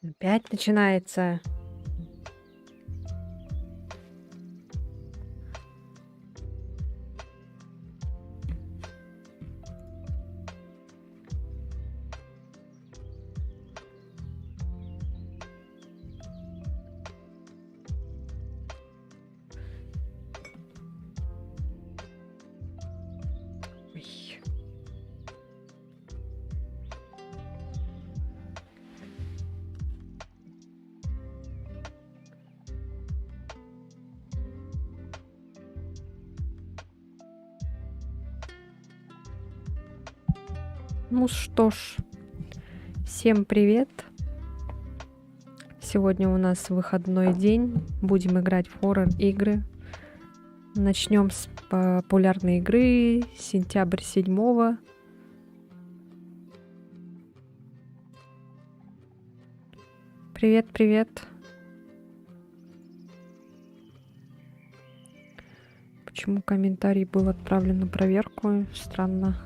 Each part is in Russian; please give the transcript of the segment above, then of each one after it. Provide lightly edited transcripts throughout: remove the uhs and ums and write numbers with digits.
Опять начинается. Ой. Ну что ж, всем привет. Сегодня у нас выходной день. Будем играть в хоррор-игры. Начнем с популярной игры. Сентябрь 7-го. Привет, привет. Почему комментарий был отправлен на проверку? Странно.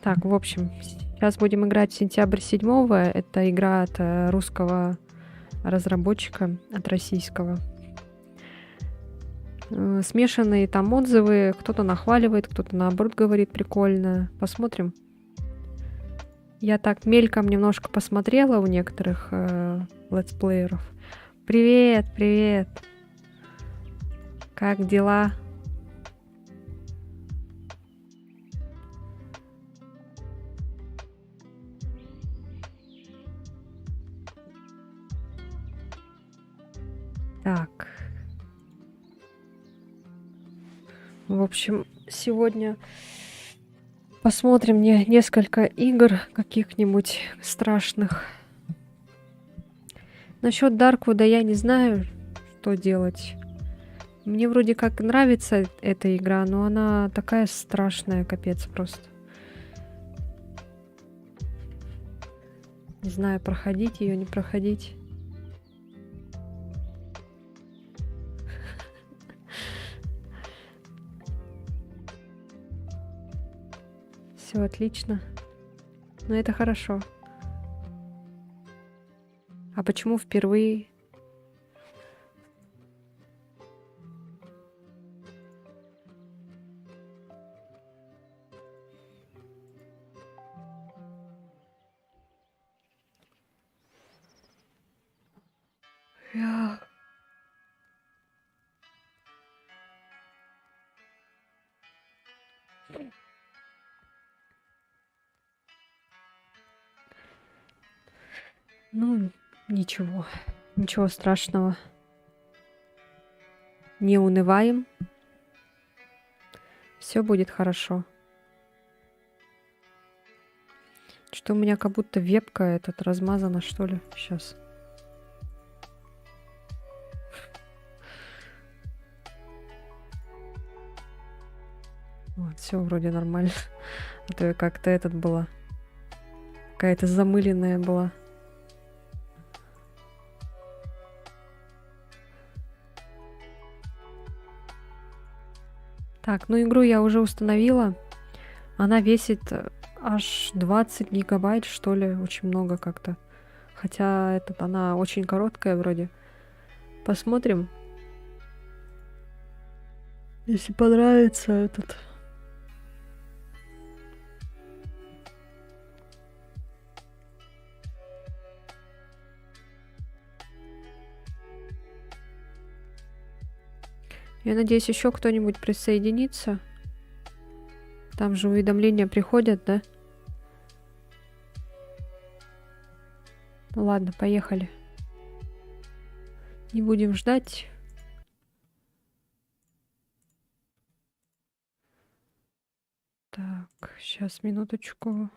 Так, в общем, сейчас будем играть Сентябрь 7-го. Это игра от русского разработчика, от российского. Смешанные там отзывы. Кто-то нахваливает, кто-то наоборот говорит прикольно. Посмотрим. Я так мельком немножко посмотрела у некоторых летсплееров. Привет, привет. Как дела? Так. В общем, сегодня посмотрим несколько игр каких-нибудь страшных. Насчет Дарквуда я не знаю, что делать. Мне вроде как нравится эта игра, но она такая страшная, капец просто. Не знаю, проходить ее, не проходить. Все отлично. Но это хорошо. А почему впервые? Ну, ничего страшного. Не унываем. Все будет хорошо. Что у меня как будто вебка размазана, что ли? Сейчас. Вот, все вроде нормально. А то я как-то была. Какая-то замыленная была. Так, ну игру я уже установила. Она весит аж 20 гигабайт, что ли. Очень много как-то. Хотя она очень короткая вроде. Посмотрим. Если понравится Я надеюсь, еще кто-нибудь присоединится. Там же уведомления приходят, да? Ну ладно, поехали. Не будем ждать. Так, сейчас, минуточку.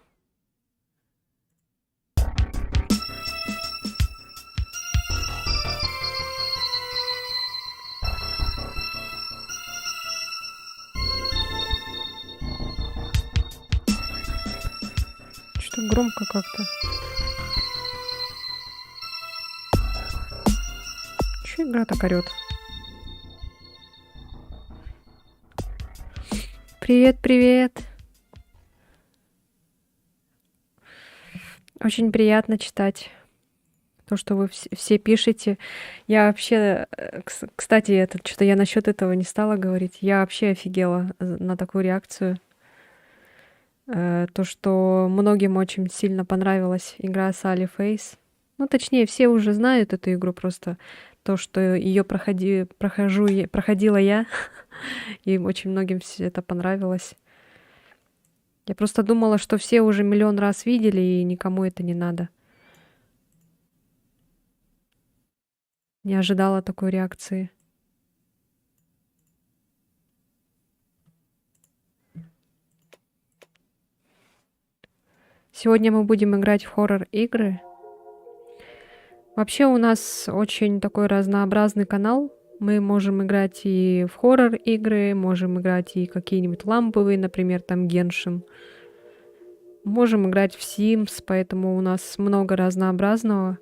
Что громко как-то. Чё игра так орёт? Привет, привет. Очень приятно читать то, что вы все пишете. Я вообще, кстати, это что-то я насчет этого не стала говорить. Я вообще офигела на такую реакцию. То, что многим очень сильно понравилась игра Sally Face. Ну, точнее, все уже знают эту игру, просто то, что ее проходила я, и очень многим все это понравилось. Я просто думала, что все уже миллион раз видели, и никому это не надо. Не ожидала такой реакции. Сегодня мы будем играть в хоррор-игры. Вообще у нас очень такой разнообразный канал. Мы можем играть и в хоррор-игры, можем играть и какие-нибудь ламповые, например, там Genshin. Можем играть в Sims, поэтому у нас много разнообразного.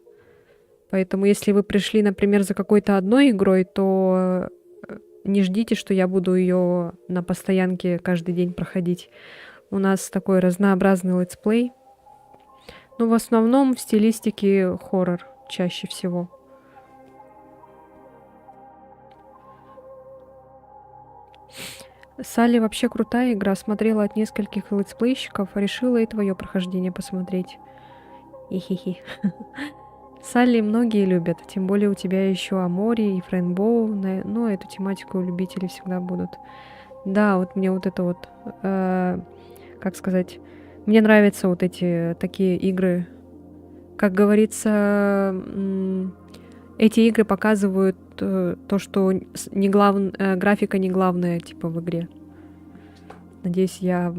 Поэтому если вы пришли, например, за какой-то одной игрой, то не ждите, что я буду ее на постоянке каждый день проходить. У нас такой разнообразный летсплей. Но в основном в стилистике хоррор чаще всего. Салли вообще крутая игра. Смотрела от нескольких летсплейщиков. Решила и твое прохождение посмотреть. Ихихи. Салли многие любят. Тем более у тебя еще Амори и Фрейнбоу. Ну, эту тематику любители всегда будут. Да, вот мне вот это вот... как сказать... Мне нравятся вот эти такие игры. Как говорится, эти игры показывают то, что графика не главное, типа, в игре. Надеюсь, я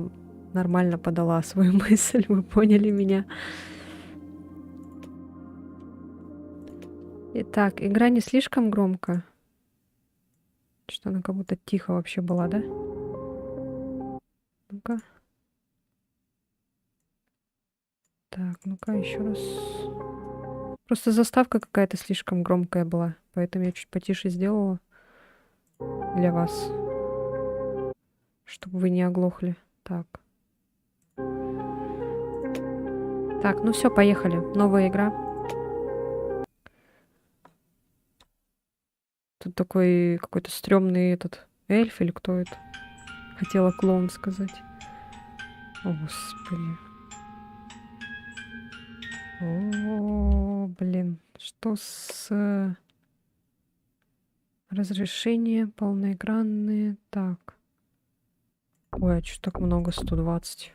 нормально подала свою мысль, вы поняли меня. Итак, игра не слишком громко. Что она как будто тихо вообще была, да? Ну-ка. Так, ну-ка еще раз. Просто заставка какая-то слишком громкая была, поэтому я чуть потише сделала для вас, чтобы вы не оглохли. Так. Так, ну все, поехали. Новая игра. Тут такой какой-то стрёмный этот эльф или кто это? Хотела клоун сказать. О, господи. О, блин. Что с... Разрешение полноэкранные. Так. Ой, а что так много? 120.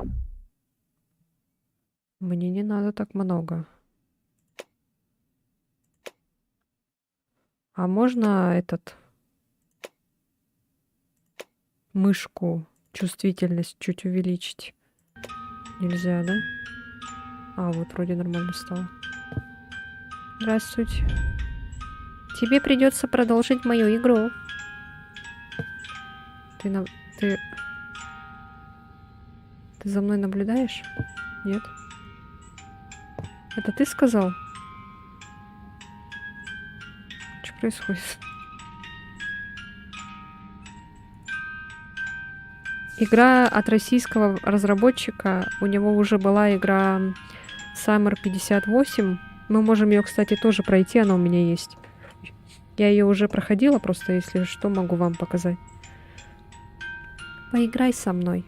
Мне не надо так много. А можно мышку, чувствительность чуть увеличить? Нельзя, да? А, вот вроде нормально стало. Здравствуйте. Тебе придется продолжить мою игру. Ты за мной наблюдаешь? Нет? Это ты сказал? Что происходит? Игра от российского разработчика. У него уже была игра Summer 58. Мы можем ее, кстати, тоже пройти. Она у меня есть. Я ее уже проходила, просто если что, могу вам показать. Поиграй со мной.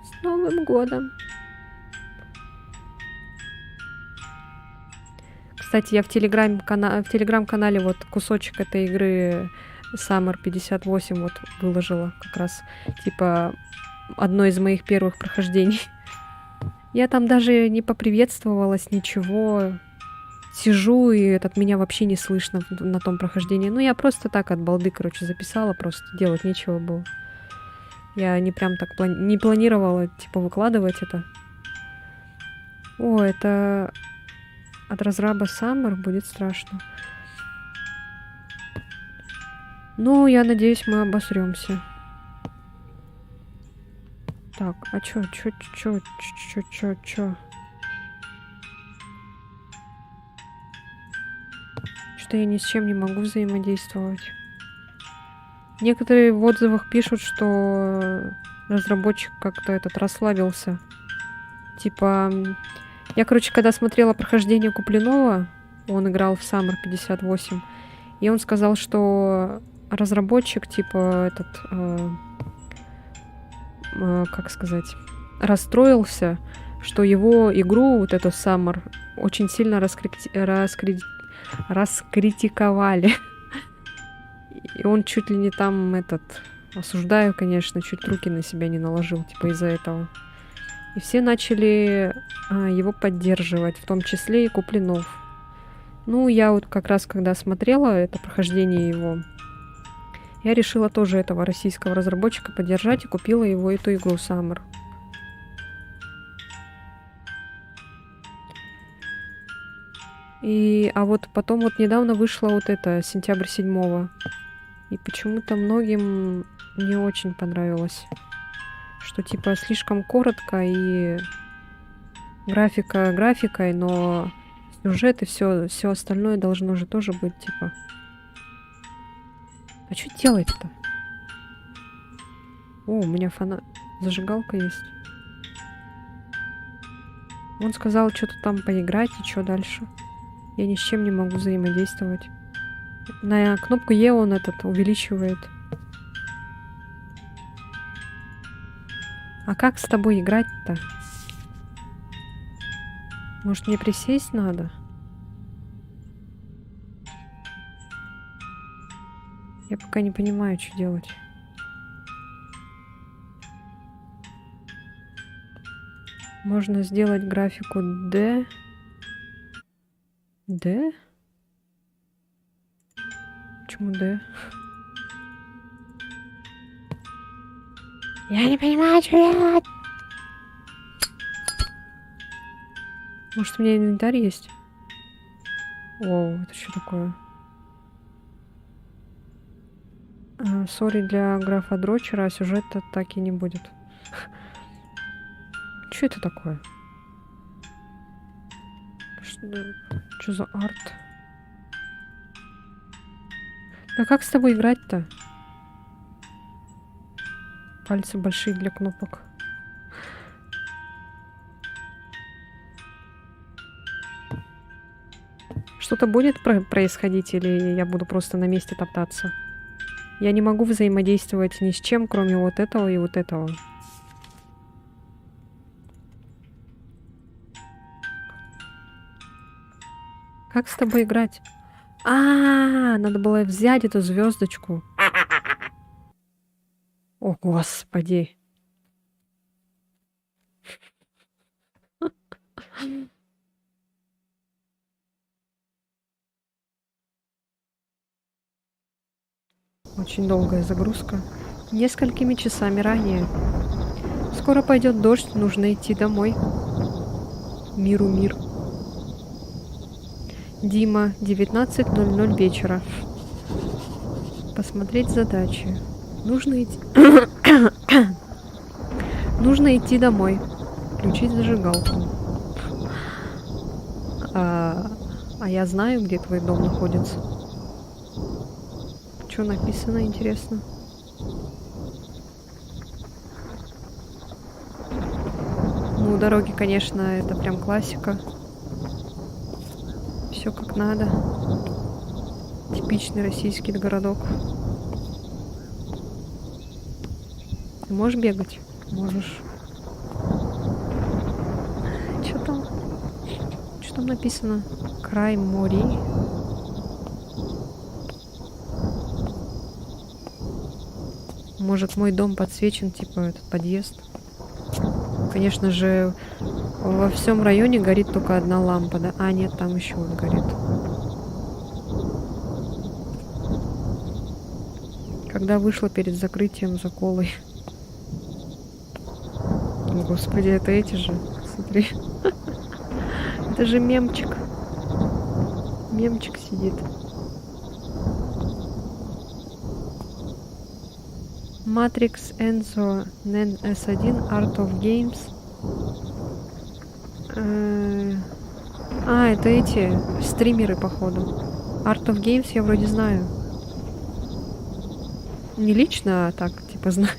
С Новым годом! Кстати, я в телеграм-канале вот кусочек этой игры Summer 58 вот выложила как раз. Типа одно из моих первых прохождений. Я там даже не поприветствовалась, ничего. Сижу, и меня вообще не слышно на том прохождении. Ну, я просто так от балды, короче, записала, просто делать нечего было. Я не прям так не планировала, типа, выкладывать это. О, это от разраба Summer будет страшно. Ну, я надеюсь, мы обосремся. Так, а чё? Что я ни с чем не могу взаимодействовать. Некоторые в отзывах пишут, что разработчик как-то этот расслабился. Типа, я, короче, когда смотрела прохождение Куплинова, он играл в Summer 58, и он сказал, что разработчик, типа, этот, как сказать, расстроился, что его игру, вот эту Summer, очень сильно раскритиковали. И он чуть ли не там этот, осуждаю, конечно, чуть руки на себя не наложил, типа из-за этого. И все начали его поддерживать, в том числе и Куплинов. Ну, я вот как раз, когда смотрела это прохождение его, я решила тоже этого российского разработчика поддержать и купила его эту игру Summer. А вот потом вот недавно вышла вот это, сентябрь 7-го. И почему-то многим не очень понравилось. Что типа слишком коротко и графика графикой, но сюжет и все остальное должно же тоже быть типа. А что делать-то? О, у меня зажигалка есть. Он сказал что-то там поиграть и что дальше. Я ни с чем не могу взаимодействовать. На кнопку Е он этот увеличивает. А как с тобой играть-то? Может, мне присесть надо? Я пока не понимаю, что делать. Можно сделать графику D. D? Почему D? Я не понимаю, что делать. Может, у меня инвентарь есть? О, это что такое? Сори для графа дрочера, а сюжета так и не будет. Что это такое? Что за арт? Да как с тобой играть-то? Пальцы большие для кнопок. Что-то будет происходить или я буду просто на месте топтаться? Я не могу взаимодействовать ни с чем, кроме вот этого и вот этого. Как с тобой играть? Надо было взять эту звездочку. О, господи. Очень долгая загрузка. Несколькими часами ранее. Скоро пойдет дождь, нужно идти домой. Миру мир. Дима, 19:00 вечера. Посмотреть задачи. Нужно идти... Нужно идти домой. Включить зажигалку. А я знаю, где твой дом находится. Что написано, интересно? Ну, дороги, конечно, это прям классика. Все как надо. Типичный российский городок. Ты можешь бегать? Можешь. Что там? Что там написано? Край морей. Может, мой дом подсвечен, типа этот подъезд. Конечно же, во всем районе горит только одна лампа, да? А, нет, там еще вот горит. Когда вышла перед закрытием за колой. О, господи, это эти же. Смотри. Это же мемчик. Мемчик сидит. Matrix Enzo Nen S1 Art of Games. Это эти стримеры, походу. Art of Games я вроде знаю. Не лично, а так, типа, знаю.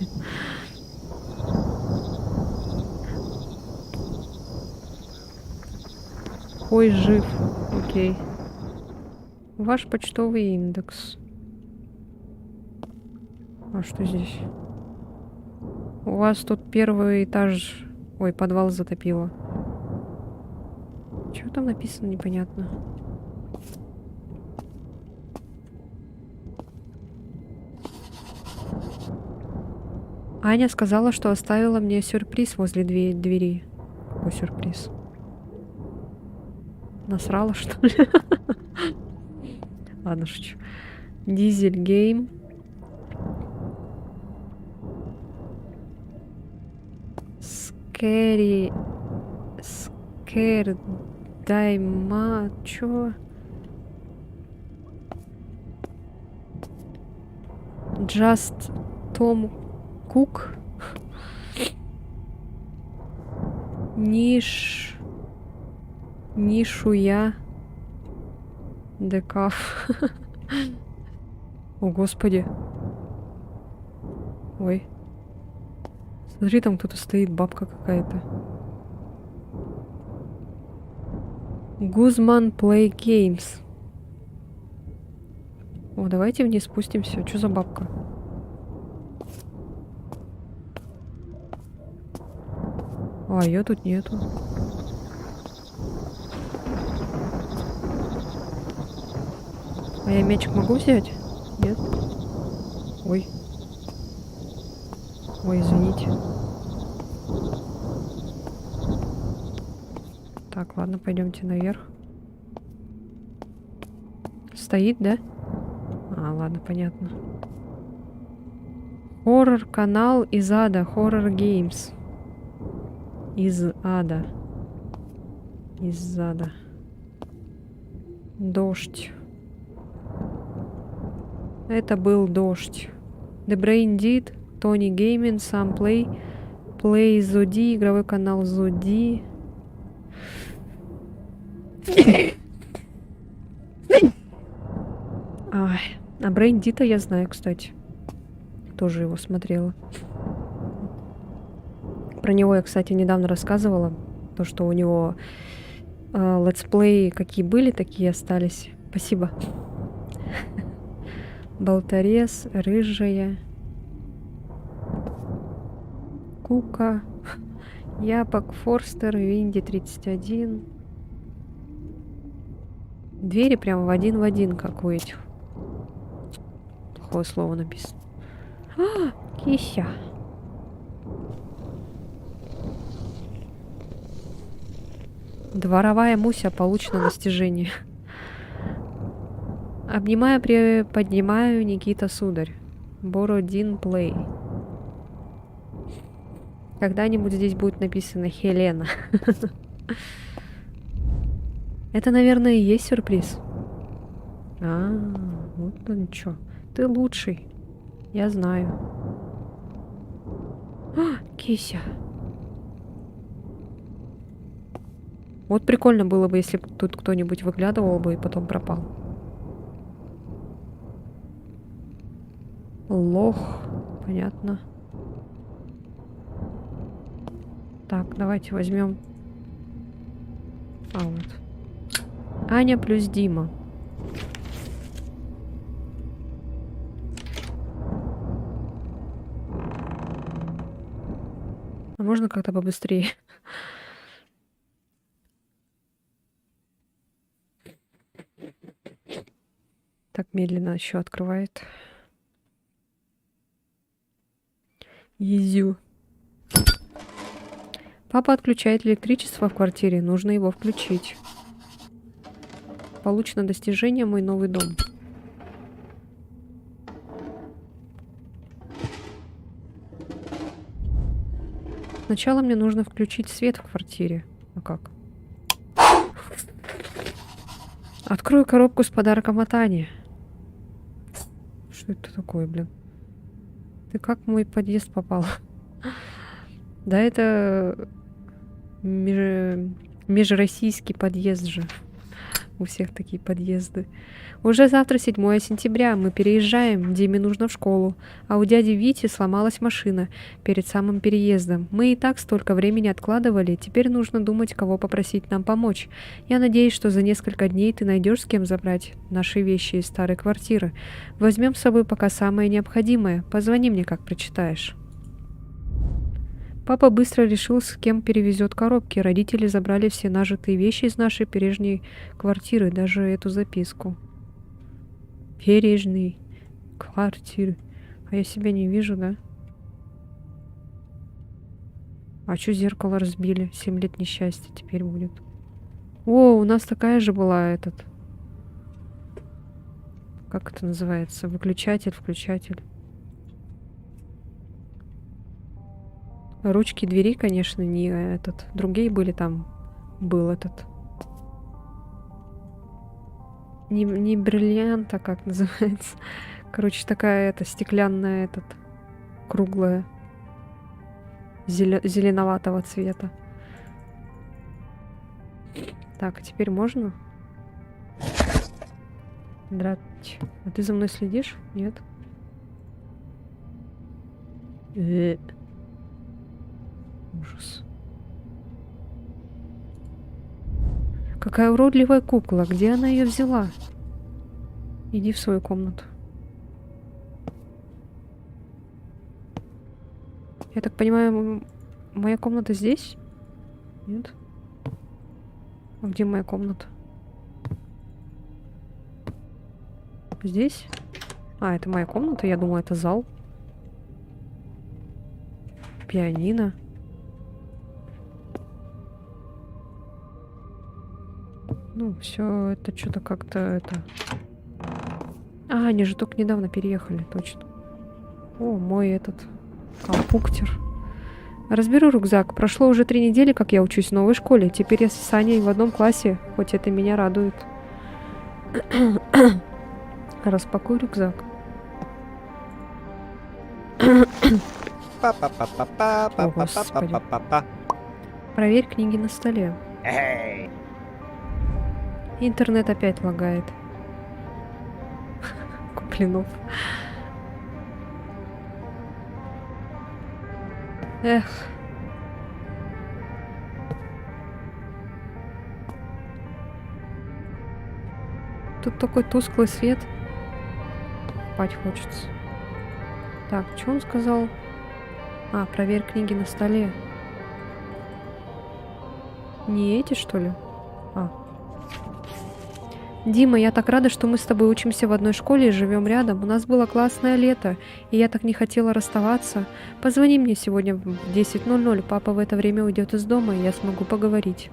сухой жив. Окей. Ваш почтовый индекс. А что здесь? У вас тут первый этаж... Ой, подвал затопило. Что там написано, непонятно. Аня сказала, что оставила мне сюрприз возле двери. Какой сюрприз? Насрала, что ли? Ладно, шучу. Дизель гейм. Скэри... Скэр... Дайма... Чё? Just Tom Cook. Нишуя. Декаф. О, господи. Ой. Смотри, там кто-то стоит, бабка какая-то. Гузман Play Games. О, давайте вниз спустимся. Что за бабка? А, ее тут нету. А я мячик могу взять? Нет? Ой. Ой, извините. Так, ладно, пойдемте наверх. Стоит, да? А, ладно, понятно. Хоррор-канал из ада. Хоррор Геймс. Из ада. Из ада. Дождь. Это был дождь. The Brain Dead, Tony Gaming, Sam Play Зоди, игровой канал Зоди. Ай, а Brain Dead я знаю, кстати. Тоже его смотрела. Про него я, кстати, недавно рассказывала. То, что у него летсплеи какие были, такие остались. Спасибо. Болторез, рыжая. Кука. Япок, Форстер, Винди 31. Двери прям в один, как у этих. Плохое слово написано. А, кися. Дворовая Муся, получено достижение. Обнимаю, поднимаю, Никита Сударь. Бородин Плей. Когда-нибудь здесь будет написано Хелена. Это, наверное, и есть сюрприз. А, вот он чё. Ты лучший. Я знаю. А, кися. Вот прикольно было бы, если бы тут кто-нибудь выглядывал бы и потом пропал. Лох. Понятно. Так, давайте возьмем. А, вот. Аня плюс Дима. А можно как-то побыстрее? Так медленно еще открывает. Изю. Папа отключает электричество в квартире. Нужно его включить. Получено достижение «Мой новый дом». Сначала мне нужно включить свет в квартире. А как? Открою коробку с подарком от Ани. Что это такое, блин? Ты как в мой подъезд попал? Да это межроссийский подъезд же. У всех такие подъезды. Уже завтра 7 сентября. Мы переезжаем. Диме нужно в школу. А у дяди Вити сломалась машина перед самым переездом. Мы и так столько времени откладывали. Теперь нужно думать, кого попросить нам помочь. Я надеюсь, что за несколько дней ты найдешь с кем забрать наши вещи из старой квартиры. Возьмем с собой пока самое необходимое. Позвони мне, как прочитаешь. Папа быстро решил, с кем перевезет коробки. Родители забрали все нажитые вещи из нашей прежней квартиры, даже эту записку. Прежней квартиры. А я себя не вижу, да? А что зеркало разбили? 7 лет несчастья теперь будет. О, у нас такая же была этот. Как это называется? Выключатель, включатель. Ручки двери, конечно, не этот. Другие были там. Был этот. Не бриллиант, а как называется. Короче, такая это стеклянная, этот. Круглая. Зеленоватого цвета. Так, а теперь можно? Здравствуйте. А ты за мной следишь? Нет? Ужас. Какая уродливая кукла. Где она ее взяла? Иди в свою комнату. Я так понимаю, моя комната здесь? Нет? А где моя комната? Здесь? А, это моя комната. Я думала, это зал. Пианино. Ну, все это что-то как-то это... А, они же только недавно переехали, точно. О, мой этот компуктер. Разберу рюкзак. Прошло уже 3 недели, как я учусь в новой школе. Теперь я с Саней в одном классе, хоть это меня радует. Распакуй рюкзак. О, Господи. Проверь книги на столе. Интернет опять лагает. Куплинов. Эх. Тут такой тусклый свет. Спать хочется. Так, что он сказал? А, проверь книги на столе. Не эти, что ли? А. Дима, я так рада, что мы с тобой учимся в одной школе и живем рядом. У нас было классное лето, и я так не хотела расставаться. Позвони мне сегодня в 10:00. Папа в это время уйдет из дома, и я смогу поговорить.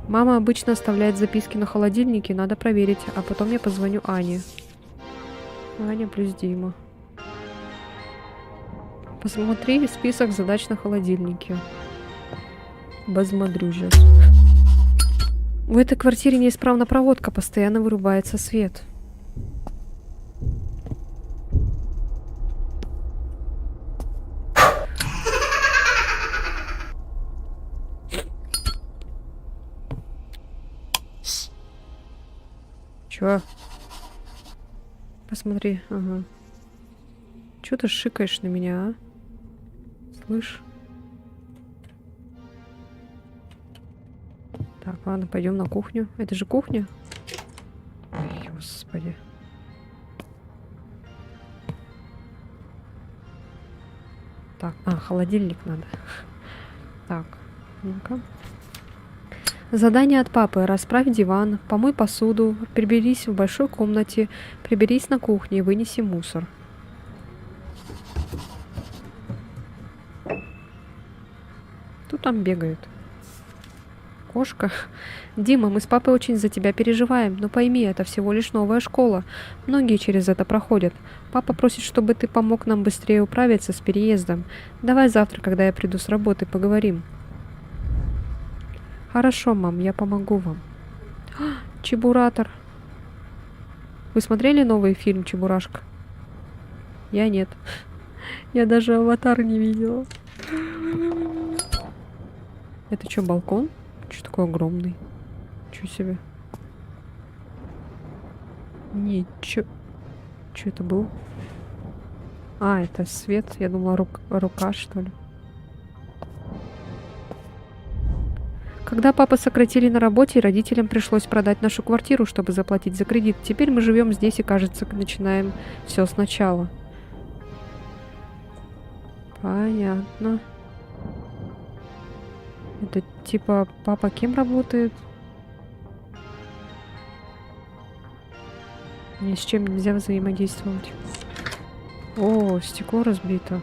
Мама обычно оставляет записки на холодильнике, надо проверить, а потом я позвоню Ане. Аня плюс Дима. Посмотри список задач на холодильнике. Посмотрю сейчас. В этой квартире неисправна проводка, постоянно вырубается свет. Чё? Посмотри, ага. Чё ты шикаешь на меня, а? Слышь? Так, ладно, пойдем на кухню. Это же кухня? Ой, господи. Так, холодильник надо. Так, ну-ка. Задание от папы. Расправь диван, помой посуду, приберись в большой комнате, приберись на кухне и вынеси мусор. Кто там бегает? Кошка? Дима, мы с папой очень за тебя переживаем, но пойми, это всего лишь новая школа. Многие через это проходят. Папа просит, чтобы ты помог нам быстрее управиться с переездом. Давай завтра, когда я приду с работы, поговорим. Хорошо, мам, я помогу вам. Чебуратор. Вы смотрели новый фильм «Чебурашка»? Я нет. Я даже «Аватар» не видела. Это что, балкон? Что такой огромный? Ничего себе. Ничего. Что это было? А, это свет. Я думала, рука, что ли. Когда папа сократили на работе, родителям пришлось продать нашу квартиру, чтобы заплатить за кредит. Теперь мы живем здесь и, кажется, начинаем все сначала. Понятно. Это типа папа кем работает? Ни с чем нельзя взаимодействовать. О, стекло разбито.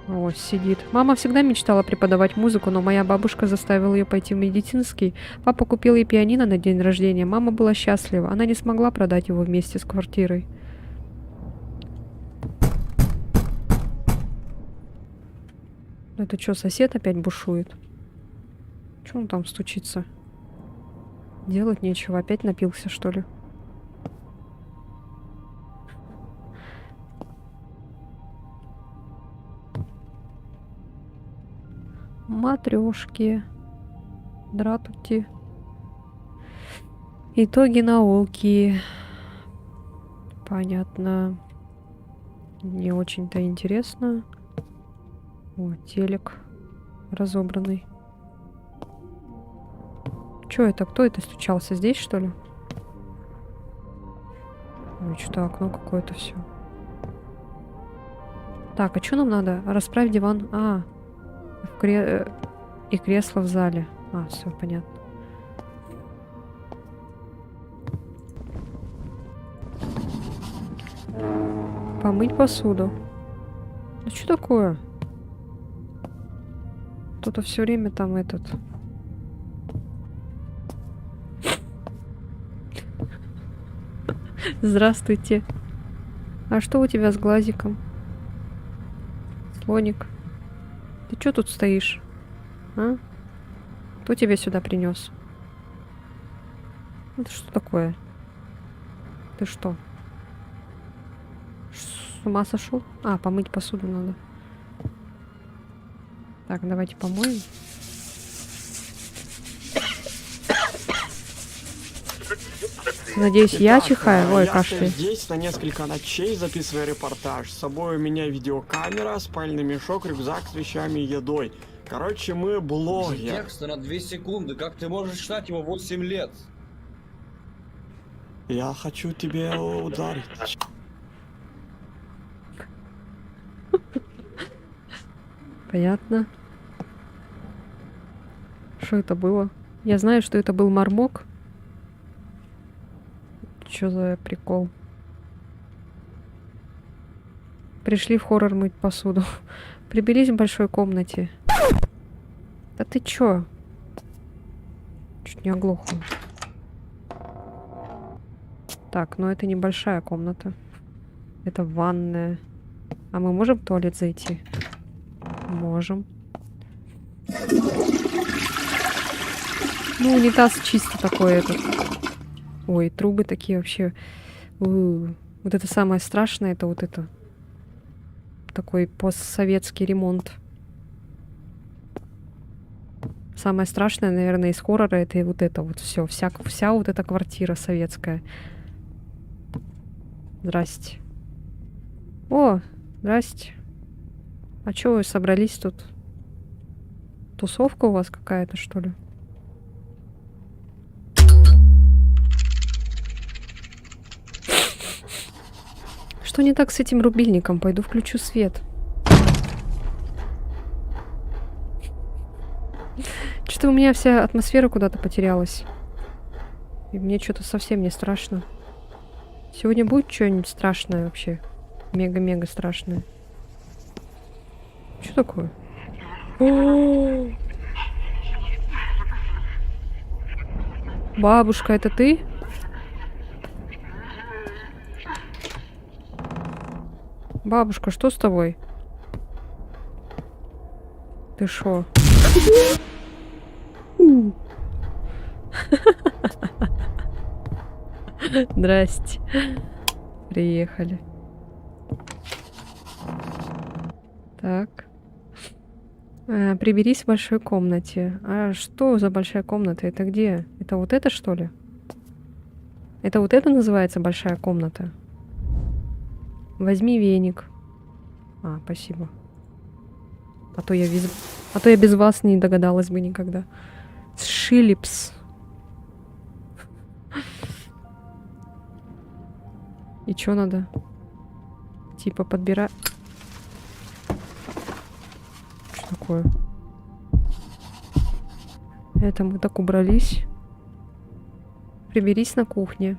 О, сидит. Мама всегда мечтала преподавать музыку, но моя бабушка заставила ее пойти в медицинский. Папа купил ей пианино на день рождения. Мама была счастлива. Она не смогла продать его вместе с квартирой. Это что, сосед опять бушует? Что он там стучится? Делать нечего. Опять напился, что ли? Матрешки. Дратути. Итоги науки. Понятно. Не очень-то интересно. О, телек разобранный. Чё это? Кто это стучался? Здесь, что ли? Ой, что-то окно какое-то все. Так, а что нам надо? Расправь диван. А, и кресло в зале. А, все понятно. Помыть посуду. Да что такое? Кто-то все время там этот... Здравствуйте. А что у тебя с глазиком? Слоник. Ты что тут стоишь? А? Кто тебя сюда принес? Это что такое? Ты что? С ума сошел? А, помыть посуду надо. Так, давайте помоем. Надеюсь, я чихаю. Ой, кашляю. Здесь на несколько ночей записываю репортаж. С собой у меня видеокамера, спальный мешок, рюкзак с вещами и едой. Короче, мы блогер. Текста на 2 секунды. Как ты можешь читать его 8 лет? Я хочу тебе ударить. Понятно. Что это было? Я знаю, что это был мармок. Что за прикол? Пришли в хоррор мыть посуду. Прибились в большой комнате. Да ты чё? Чуть не оглохла. Так, ну это небольшая комната. Это ванная. А мы можем в туалет зайти? Можем. Ну, унитаз чисто такой этот. Ой, трубы такие вообще. Вот это самое страшное, это вот это. Такой постсоветский ремонт. Самое страшное, наверное, из хоррора это и вот это вот все. Вся вот эта квартира советская. Здрасте. О, здрасте. А чё вы собрались тут? Тусовка у вас какая-то, что ли? Что не так с этим рубильником? Пойду включу свет. Что-то у меня вся атмосфера куда-то потерялась. И мне что-то совсем не страшно. Сегодня будет что-нибудь страшное вообще? Мега-мега страшное. Что такое? О-о-о! Бабушка, это ты? Бабушка, что с тобой? Ты шо? Здрасте. Приехали. Так. Приберись в большой комнате. А что за большая комната? Это где? Это вот это, что ли? Это вот это называется большая комната? Возьми веник. Спасибо. А то я без вас не догадалась бы никогда. Шилипс. И чё надо? Типа подбирать. Что такое? Это мы так убрались. Приберись на кухне.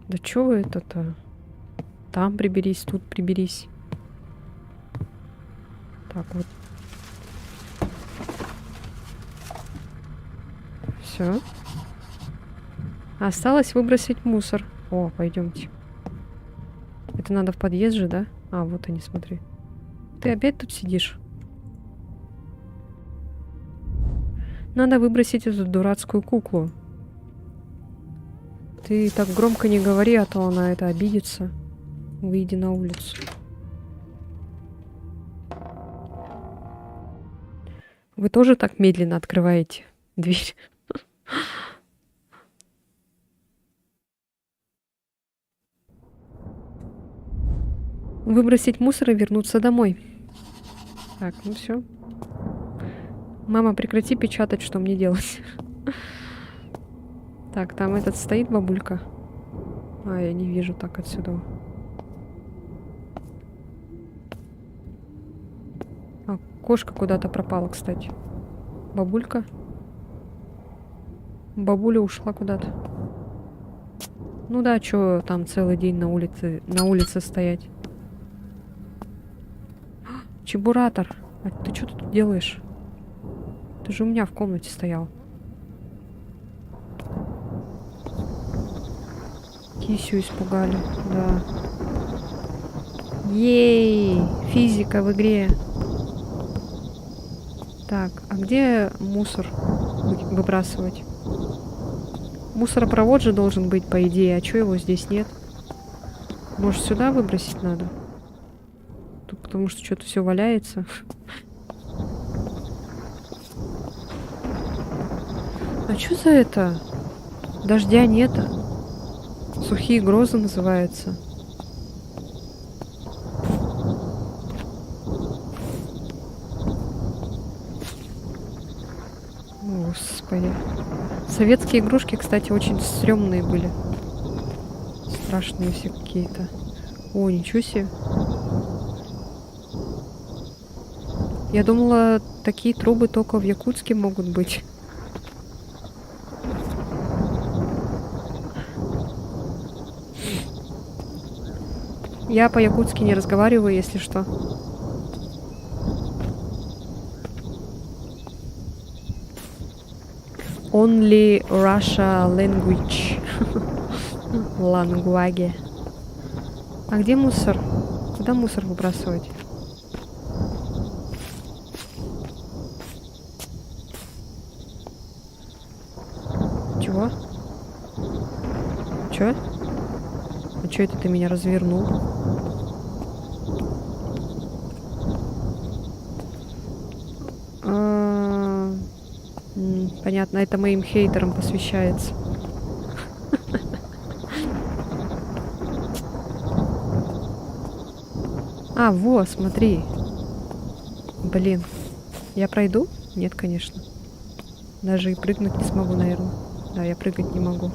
Да чё вы это-то? Там приберись, тут приберись. Так вот. Все. Осталось выбросить мусор. О, пойдемте. Это надо в подъезд же, да? Вот они, смотри. Ты опять тут сидишь? Надо выбросить эту дурацкую куклу. Ты так громко не говори, а то она это обидится. Выйди на улицу. Вы тоже так медленно открываете дверь? Выбросить мусор и вернуться домой. Так, ну все. Мама, прекрати печатать, что мне делать. Так, там этот стоит бабулька. Я не вижу так отсюда. Кошка куда-то пропала, кстати. Бабулька. Бабуля ушла куда-то. Ну да, чё там целый день на улице стоять. Чебуратор. Ты что тут делаешь? Ты же у меня в комнате стоял. Кисю испугали, да. Ей! Физика в игре. Так, а где мусор выбрасывать? Мусоропровод же должен быть, по идее. А чё его здесь нет? Может, сюда выбросить надо? Тут потому что что-то все валяется. А что за это? Дождя нет. Сухие грозы называется. Господи. Советские игрушки, кстати, очень стрёмные были. Страшные все какие-то. О, ничего себе. Я думала, такие трубы только в Якутске могут быть. Я по-якутски не разговариваю, если что. Only Russia language. Лангуаге. А где мусор? Куда мусор выбрасывать? Чего? Чё? А чё это ты меня развернул? Понятно, это моим хейтерам посвящается. Вот, смотри. Блин. Я пройду? Нет, конечно. Даже и прыгнуть не смогу, наверное. Да, я прыгать не могу.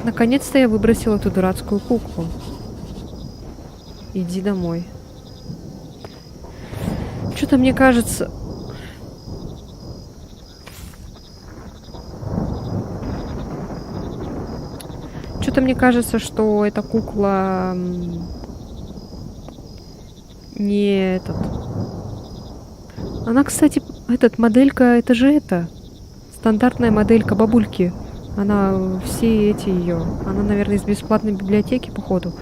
Наконец-то я выбросила эту дурацкую куклу. Иди домой. Что-то мне кажется... Что-то мне кажется, что эта кукла... Не этот... Она, кстати, моделька, это же это. Стандартная моделька бабульки. Она, все эти ее. Она, наверное, из бесплатной библиотеки, походу.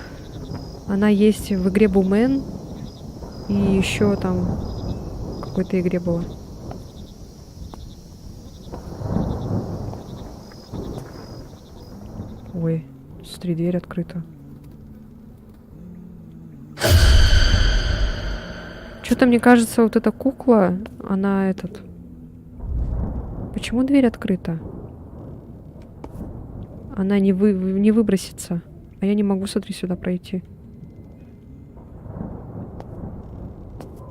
Она есть в игре Бумен. И еще там в какой-то игре была. Ой, смотри, дверь открыта. Что-то мне кажется, вот эта кукла, она этот... Почему дверь открыта? Она не выбросится. А я не могу, смотри, сюда пройти.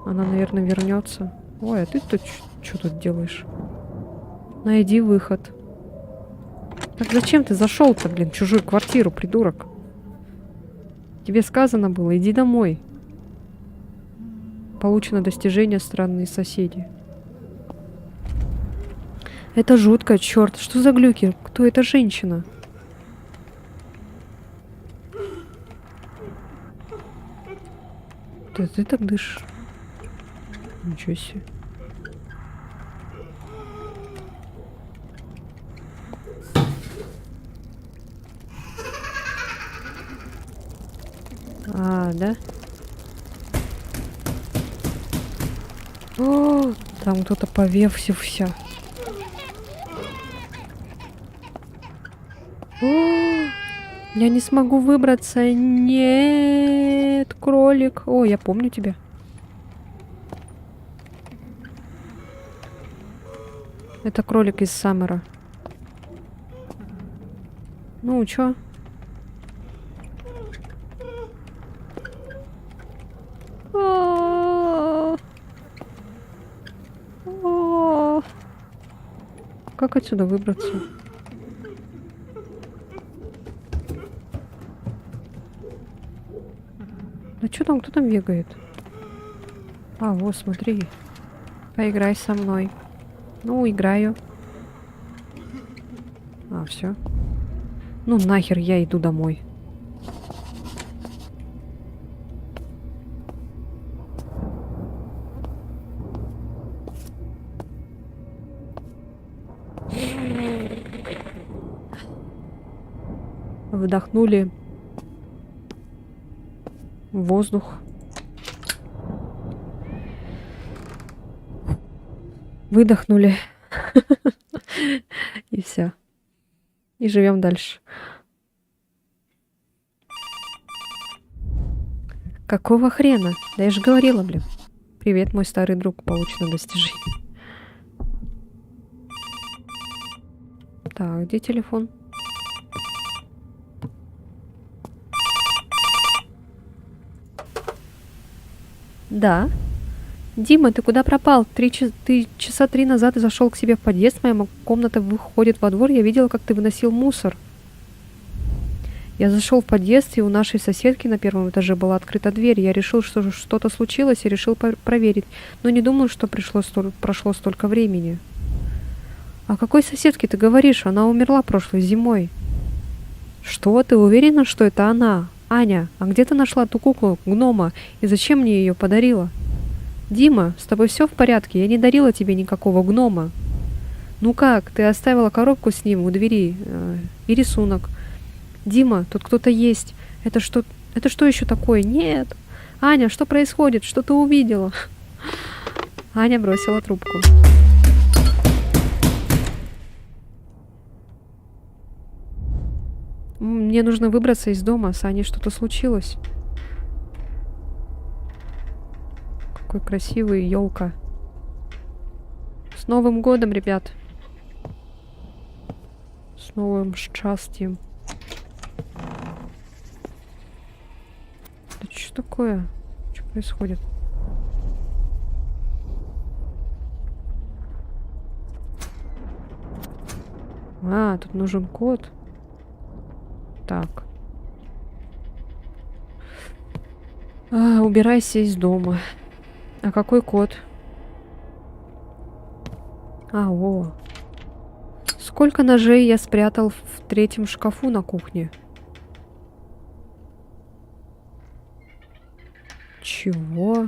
Она, наверное, вернется. Ой, а ты тут что тут делаешь? Найди выход. Так зачем ты зашел-то, блин, в чужую квартиру, придурок? Тебе сказано было, иди домой. Получено достижение странные соседи. Это жутко, черт. Что за глюки? Кто эта женщина? Да ты так дышишь. Ничего себе. А, да? О, там кто-то повесился. О, я не смогу выбраться. Нет, кролик. О, я помню тебя. Это кролик из Саммера. Ну, чё? Как отсюда выбраться? Да что там, кто там бегает? А, вот, смотри. Поиграй со мной. Ну, играю. А, все. Ну, нахер, я иду домой. Вдохнули воздух. Выдохнули. И все. И живем дальше. Какого хрена? Да я же говорила, блин. Привет, мой старый друг, получено достижение. Так, где телефон? Да. Дима, ты куда пропал? Ты часа 3 назад зашел к себе в подъезд, моя комната выходит во двор, я видела, как ты выносил мусор. Я зашел в подъезд, и у нашей соседки на первом этаже была открыта дверь. Я решил, что что-то случилось, и решил проверить. Но не думал, что прошло столько времени. О какой соседке ты говоришь? Она умерла прошлой зимой. Что? Ты уверена, что это она? Аня, а где ты нашла ту куклу, гнома? И зачем мне ее подарила? Дима, с тобой все в порядке? Я не дарила тебе никакого гнома. Ну как? Ты оставила коробку с ним у двери и рисунок. Дима, тут кто-то есть. Это что еще такое? Нет. Аня, что происходит? Что ты увидела? Аня бросила трубку. Мне нужно выбраться из дома. С Аней что-то случилось. Какой красивый елка. С Новым годом, ребят. С новым счастьем. Да что такое? Что происходит? А, тут нужен код. Так. Убирайся из дома. А какой код? О. Сколько ножей я спрятал в третьем шкафу на кухне? Чего?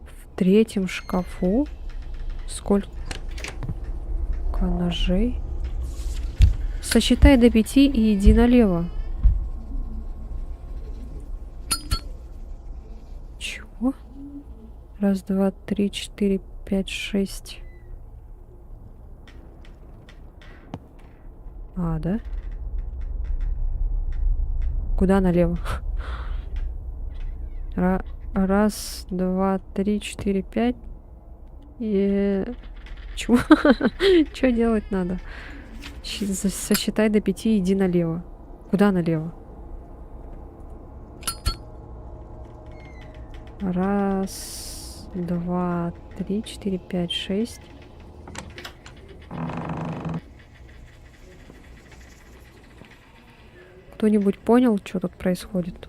В третьем шкафу? Сколько ножей? Сосчитай до 5 и иди налево. Чего? 1, 2, 3, 4, 5, 6. А, да? Куда налево? Раз, два, три, четыре, пять. И... Чего? Что делать надо? Сосчитай до 5 и иди налево. Куда налево? Раз, два, три, четыре, пять, шесть. Кто-нибудь понял, что тут происходит?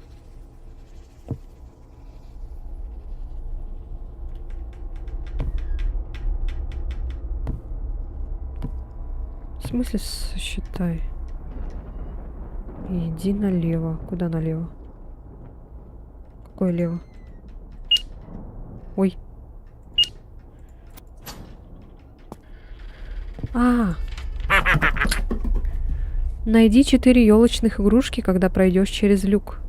В смысле сосчитай? Иди налево. Куда налево? Какое лево? Ой. Найди 4 елочных игрушки, когда пройдешь через люк.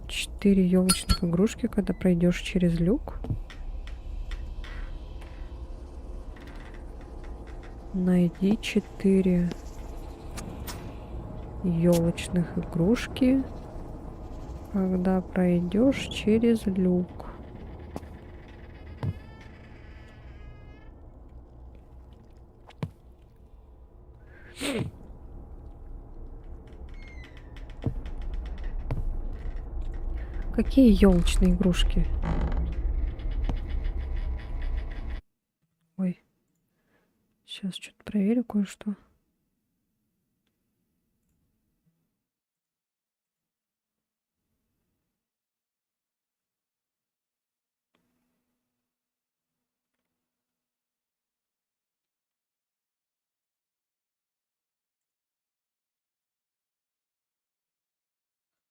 4 елочных игрушки, когда пройдешь через люк. Найди 4 елочных игрушки, когда пройдешь через люк. Какие елочные игрушки? Ой. Сейчас что-то проверю кое-что.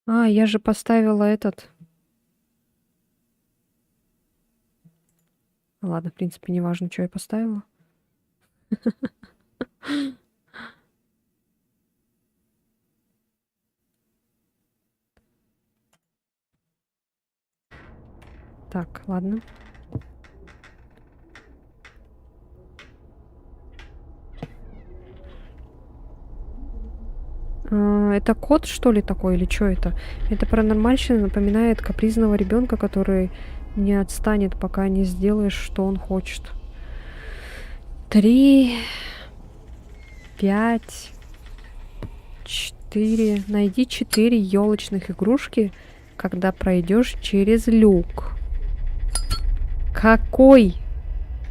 Я же поставила этот. Ладно, в принципе, не важно, что я поставила. Так, ладно. Это кот, что ли, такой, или что это? Это паранормальщина напоминает капризного ребенка, который не отстанет, пока не сделаешь, что он хочет. 3, 5, 4. Найди 4 елочных игрушки, когда пройдешь через люк. Какой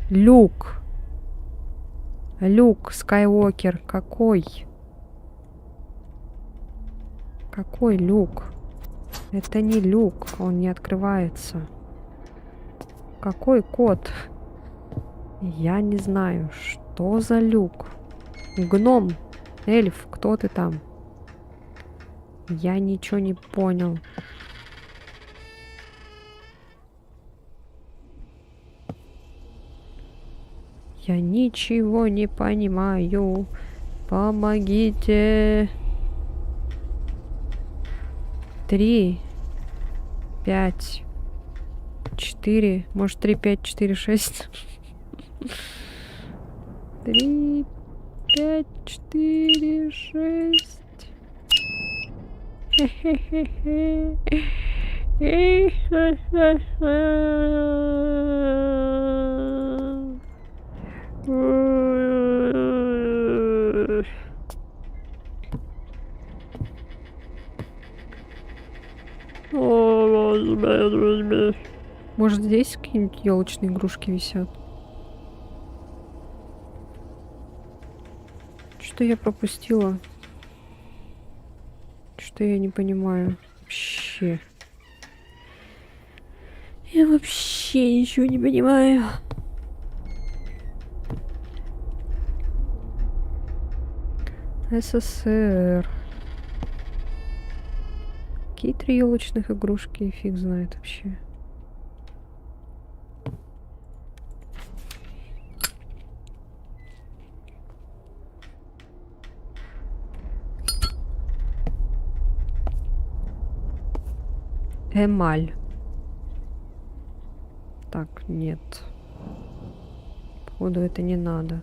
люк? Люк Скайуокер, какой? Какой люк? Это не люк, он не открывается. Какой код? Я не знаю, что за люк. Гном, эльф, кто ты там? Я ничего не понял. Я ничего не понимаю. Помогите. 3, 5, 4. Может, 3, 5, 4, 6. 3, 5, 4, 6. Хе-хе-хе-хе. Может, здесь какие-нибудь елочные игрушки висят? Что я пропустила? Что я не понимаю вообще? Я вообще ничего не понимаю. СССР. Какие 3 елочных игрушки? Фиг знает вообще. Эмаль. Так, нет. Походу, это не надо.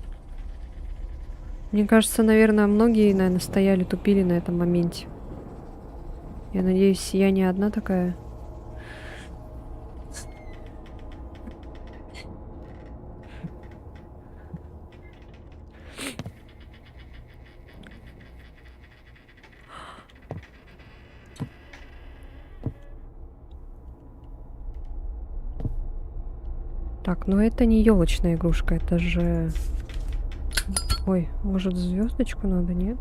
Мне кажется, наверное, многие, наверное, стояли, тупили на этом моменте. Я надеюсь, я не одна такая. Так, ну это не елочная игрушка, это же... Ой, может звездочку надо, нет?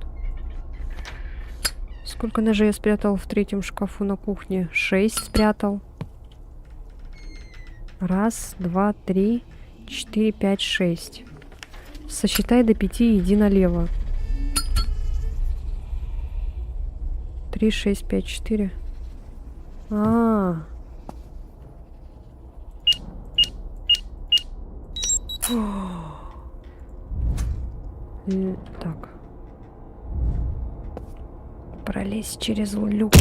Сколько ножей я спрятал в третьем шкафу на кухне? 6 спрятал. 1, 2, 3, 4, 5, 6. Сосчитай до 5 и иди налево. 3, 6, 5, 4. А-а-а. Так. Пролезть через люк.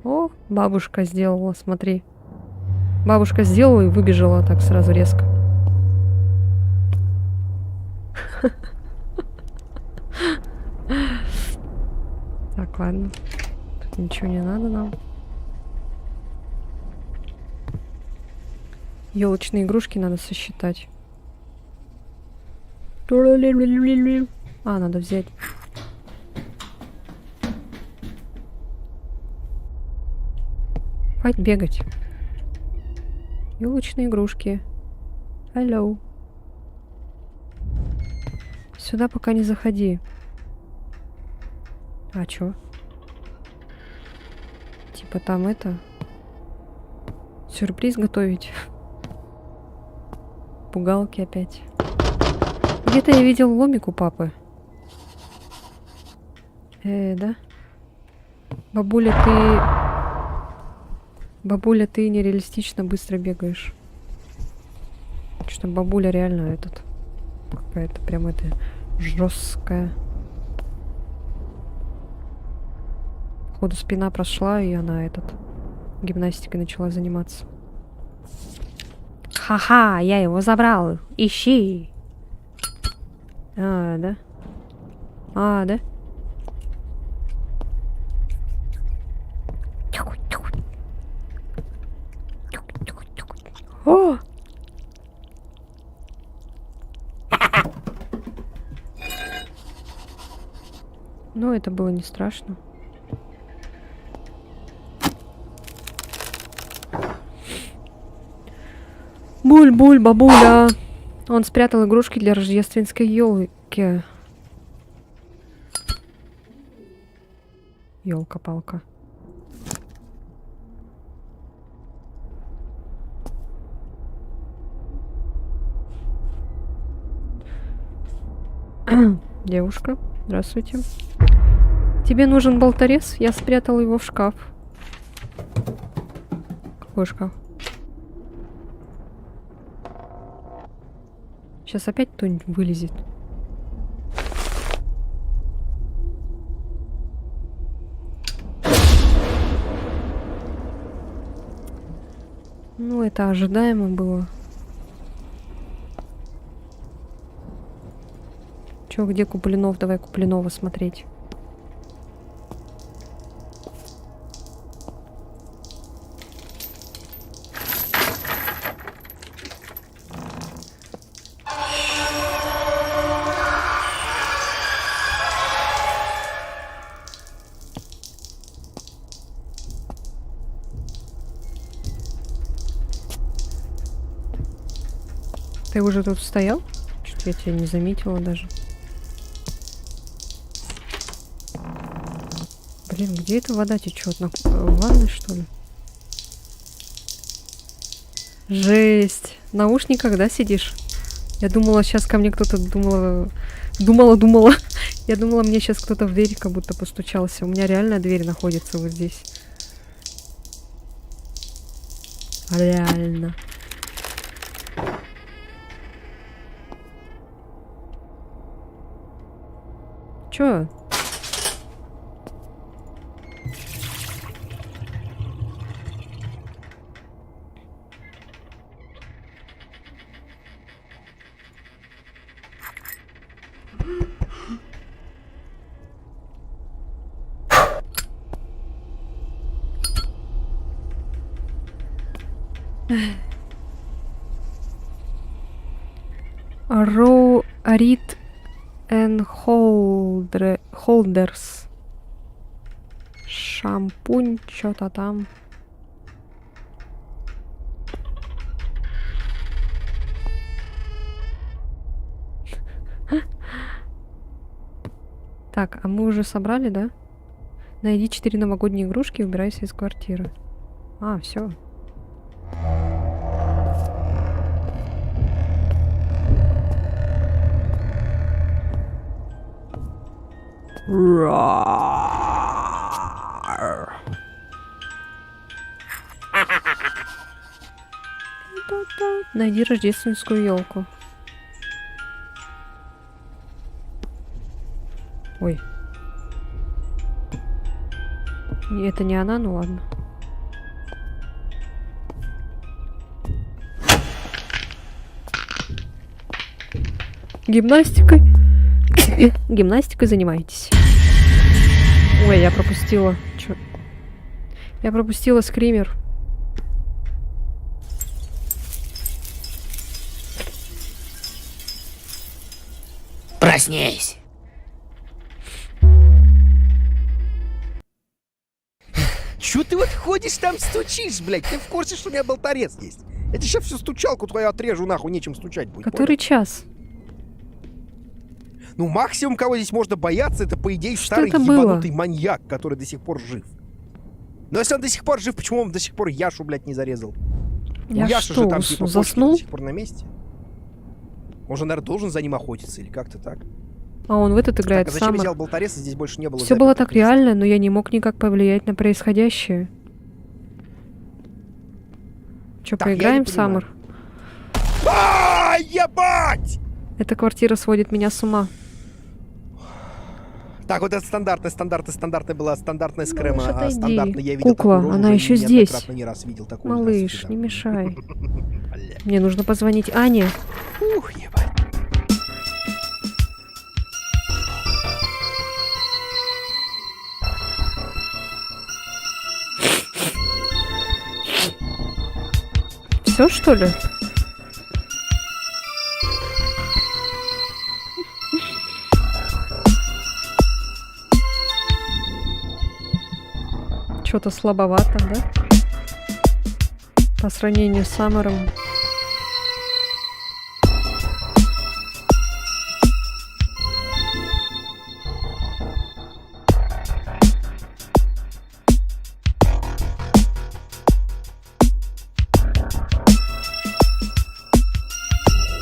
О, бабушка сделала, смотри. Бабушка сделала и выбежала так сразу резко. Так, ладно. Тут ничего не надо нам. Елочные игрушки надо сосчитать. А, надо взять. Хватит бегать. Елочные игрушки. Hello. Сюда пока не заходи. А чё? Типа там это... Сюрприз готовить. Пугалки опять. Где-то я видел ломик у папы. Да? Бабуля, ты нереалистично быстро бегаешь. Что бабуля реально этот... Какая-то прям это... жесткая. Походу спина прошла, и она этот... гимнастикой начала заниматься. Ха-ха, я его забрал. Ищи. А, да? А, да? О! Ну, это было не страшно. Буль-буль, бабуля. Он спрятал игрушки для рождественской елки. Ёлка-палка. Девушка, здравствуйте. Тебе нужен болторез? Я спрятал его в шкаф. Какой шкаф? Сейчас опять кто-нибудь вылезет. Ну, это ожидаемо было. Чё, где Куплинов? Давай Куплинова смотреть. Ты уже тут стоял? Чуть я тебя не заметила даже. Блин, где эта вода течет? На ванной, что ли? Жесть. В наушниках, да, сидишь? Я думала, сейчас ко мне кто-то думала. Я думала, мне сейчас кто-то в дверь как будто постучался. У меня реально дверь находится вот здесь. Реально. Чё? Read and Holders. Шампунь, что-то там. Так, а мы уже собрали, да? Найди 4 новогодние игрушки и убирайся из квартиры. А, все. Найди рождественскую елку. Ой. Это не она, ну ладно. Гимнастикой. Гимнастикой занимаетесь. Ой, я пропустила. Чё? Я пропустила скример. Проснись. Чё ты вот ходишь там стучишь, блядь? Ты в курсе, что у меня болторез есть? Я тебе сейчас всю стучалку твою отрежу, нахуй, нечем стучать будет. Который час? Ну, максимум, кого здесь можно бояться, это, по идее, Что старый это было? ебанутый маньяк, который до сих пор жив. Но если он до сих пор жив, почему он до сих пор Яшу, блядь, не зарезал? Я Яша что, же там, типа, почки заснул? до сих пор на месте. Он же, наверное, должен за ним охотиться или как-то так. А он в этот играет Так, а зачем я сам. взял болторез, и здесь больше не было Все было запертых так мест? реально, но я не мог никак повлиять на происходящее. Че, Так, я не поиграем в понимаю. Саммер? А, ебать! Эта квартира сводит меня с ума. Так, вот это стандартная была стандартная скрема. Малыш, А отойди. стандартная я видел Кукла, такую рожу она уже еще неоднократно, здесь. не раз видел такую. Малыш, здравствуйте, не да. мешай. Бля. Мне нужно позвонить Ане. Ух, ебать. Все, что ли? Что-то слабовато, да? По сравнению с Саммером.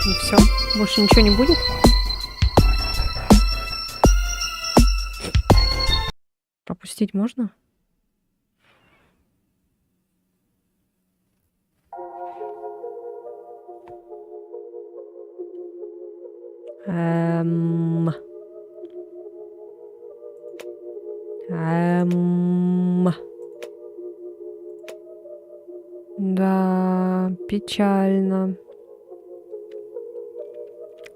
И все? Больше ничего не будет? Пропустить можно? Эм. Да, печально.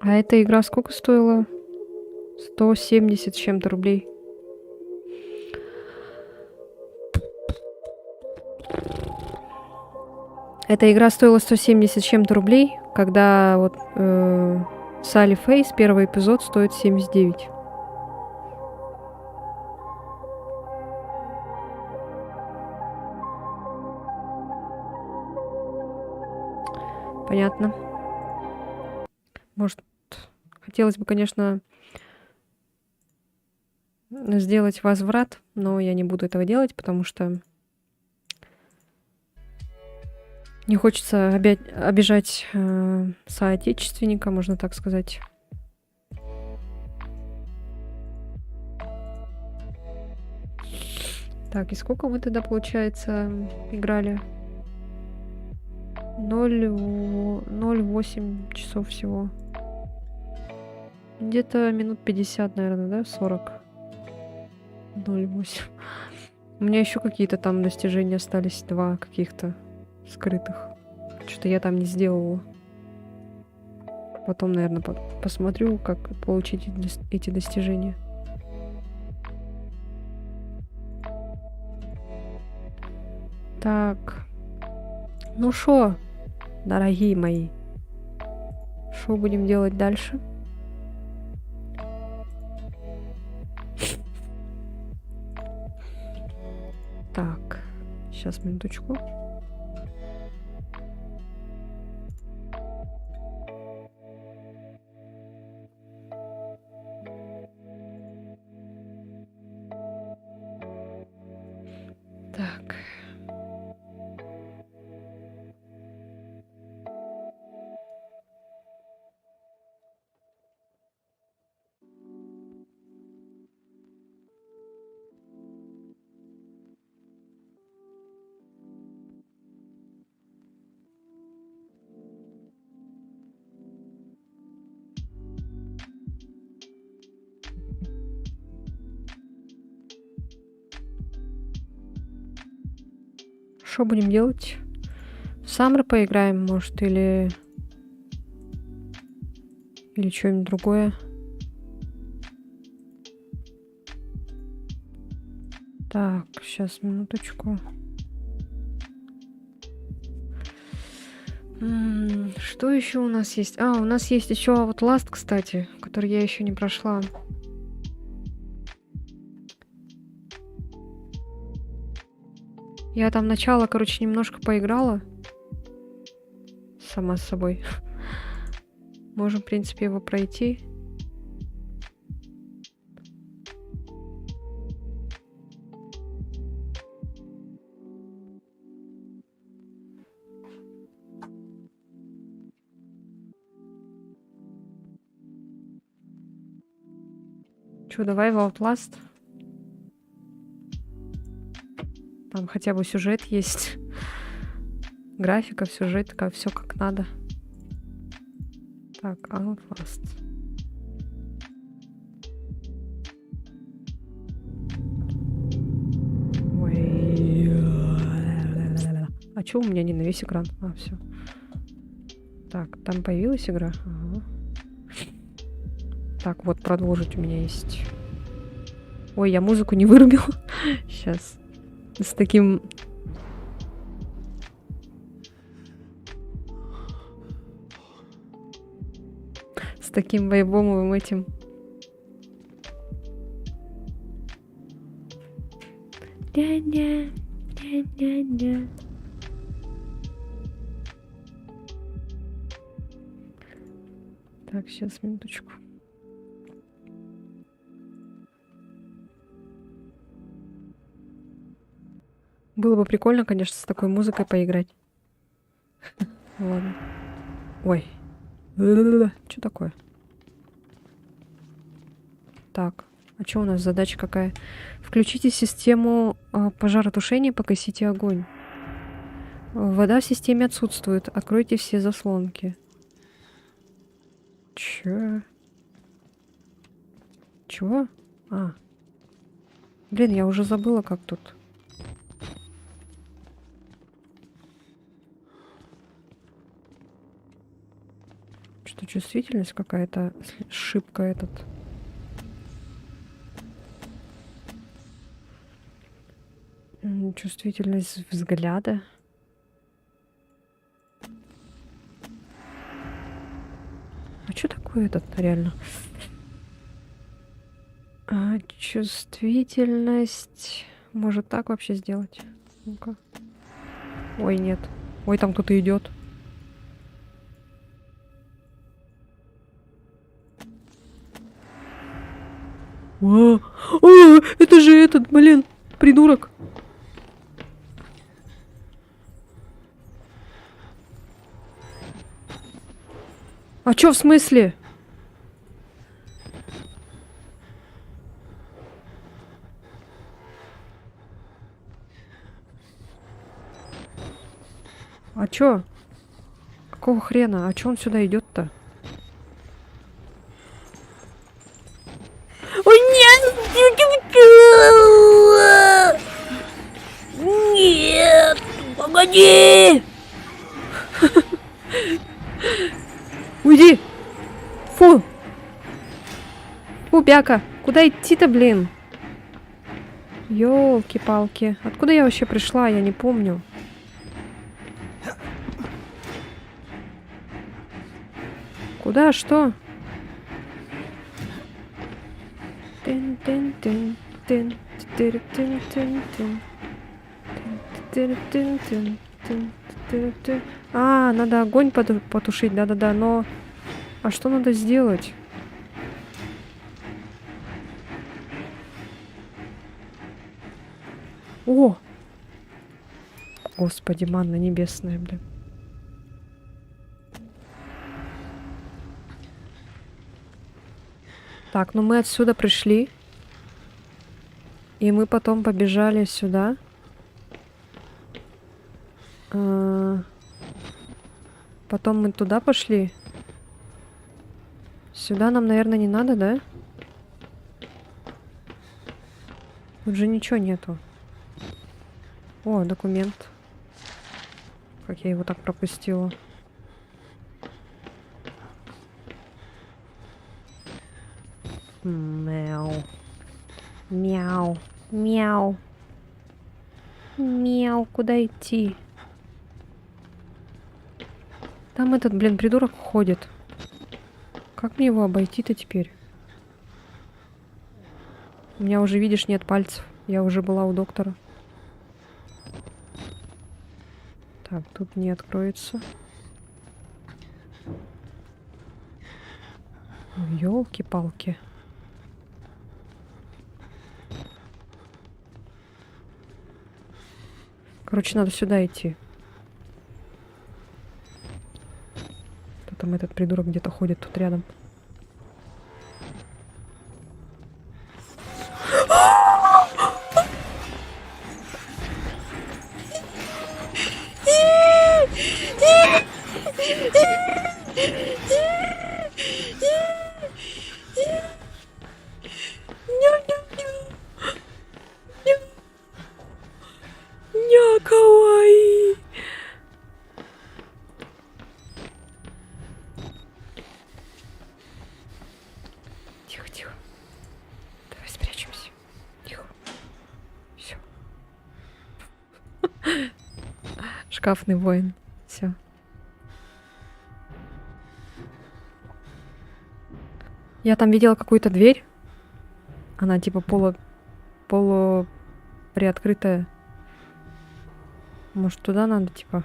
А эта игра сколько стоила? 170 с чем-то рублей. Эта игра стоила 170 с чем-то рублей, когда вот Салли Фейс, первый эпизод, стоит 79. Понятно. Может, хотелось бы, конечно, сделать возврат, но я не буду этого делать, потому что не хочется обижать соотечественника, можно так сказать. Так, и сколько мы тогда, получается, играли? 0,8 часов всего. Где-то минут 50, наверное, да? 40. 0,8. У меня еще какие-то там достижения остались, 2 каких-то скрытых. Что-то я там не сделала. Потом, наверное, посмотрю, как получить эти достижения. Так. Ну шо? дорогие мои. Что будем делать дальше? Так, сейчас, минуточку. Так. Что будем делать? В Саммер поиграем, может, или что-нибудь другое. Так, сейчас, минуточку. Что еще у нас есть? У нас есть еще Outlast, кстати, который я еще не прошла. Я там начало, короче, немножко поиграла. Сама с собой. Можем, в принципе, его пройти. Чё, давай в Outlast. Там хотя бы сюжет есть. Графика, сюжет, все как надо. Так, Outlast. Ой. А чё у меня не на весь экран? Все. Так, там появилась игра? Ага. Так, вот продолжить у меня есть. Ой, я музыку не вырубила. Сейчас. С таким... С таким вайбомовым этим. Ня-ня, ня-ня-ня. Так, сейчас, минуточку. Было бы прикольно, конечно, с такой музыкой поиграть. Ладно. Ой. Что такое? Так. А что у нас задача какая? Включите систему пожаротушения, погасите огонь. Вода в системе отсутствует. Откройте все заслонки. Чё? Чего? Блин, я уже забыла, как тут. Что, чувствительность какая-то, шибко этот. Чувствительность взгляда. А что такое этот, реально? Чувствительность... Может так вообще сделать? Ну-ка. Ой, нет. Ой, там кто-то идет. Это же этот, блин, придурок. А чё в смысле? А чё? Какого хрена? А чё он сюда идет-то? Ой, нет! Нет! Погоди! Уйди! Фу! Фу, бяка! Куда идти-то, блин? Ёлки-палки. Откуда я вообще пришла? Я не помню. Куда? Что? Тын-тын-тын-тын. Тыры-тын-тын-тын. Тыры-тын-тын-тын. Тыры-тын. А, надо огонь потушить, да-да-да, но... А что надо сделать? О! Господи, манна небесная, блин. Так, ну мы отсюда пришли. И мы потом побежали сюда. Потом мы туда пошли. Сюда нам, наверное, не надо, да? Тут же ничего нету. О, документ. Как я его так пропустила. Мяу. Мяу. Мяу. Мяу. Куда идти? Там этот, блин, придурок ходит. Как мне его обойти-то теперь? У меня уже, видишь, нет пальцев. Я уже была у доктора. Так, тут не откроется. Ёлки-палки. Короче, надо сюда идти. Кто там этот придурок где-то ходит тут рядом? Кавай. Тихо, тихо. Давай спрячемся. Тихо. Все. Шкафный воин. Все. Я там видела какую-то дверь. Она типа полу приоткрытая. Может, туда надо, типа.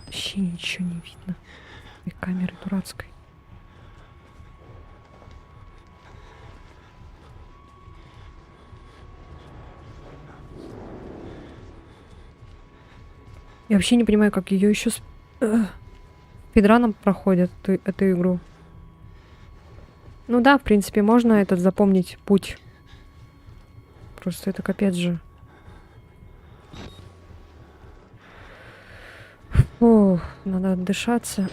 Вообще ничего не видно. И камеры дурацкой. Я вообще не понимаю, как ее еще спидраном проходят эту игру. Ну да, в принципе, можно этот запомнить путь. Просто это капец же. О, надо отдышаться.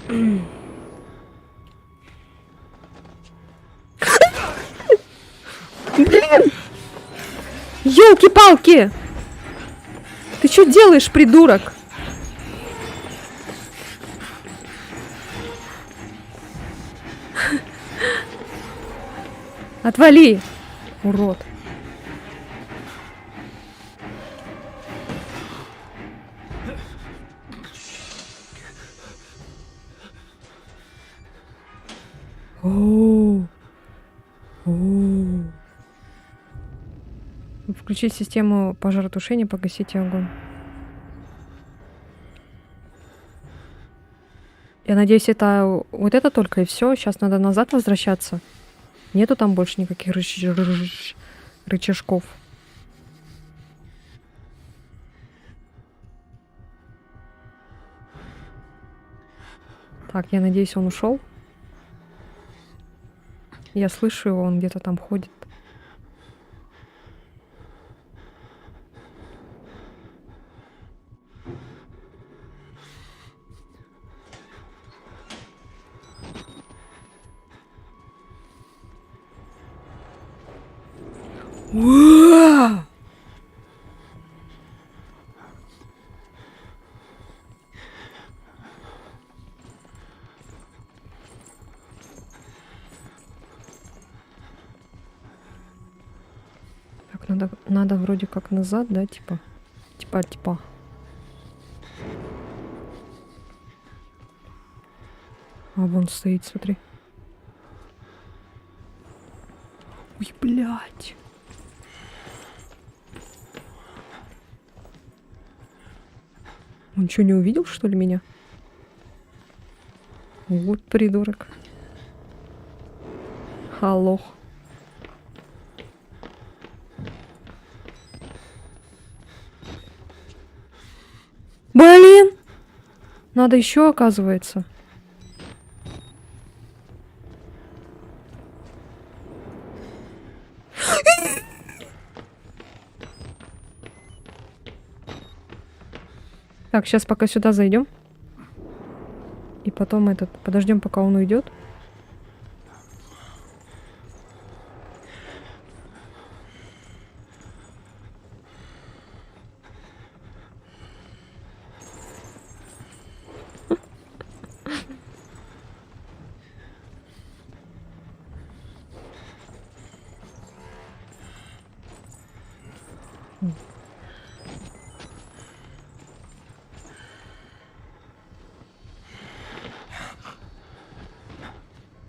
Ёлки-палки! Ты что делаешь, придурок? Отвали, урод. Включить систему пожаротушения, погасите огонь. Я надеюсь, это вот это только и все. Сейчас надо назад возвращаться. Нету там больше никаких рычажков. Так, я надеюсь, он ушел. Я слышу его, он где-то там ходит. Уа! Так, надо вроде как назад, да, типа. Типа. А вон стоит, смотри. Ой, блядь. Он что, не увидел, что ли, меня? Вот придурок. Алло. Блин! Надо еще, оказывается. Так, сейчас пока сюда зайдем. И потом подождем, пока он уйдет.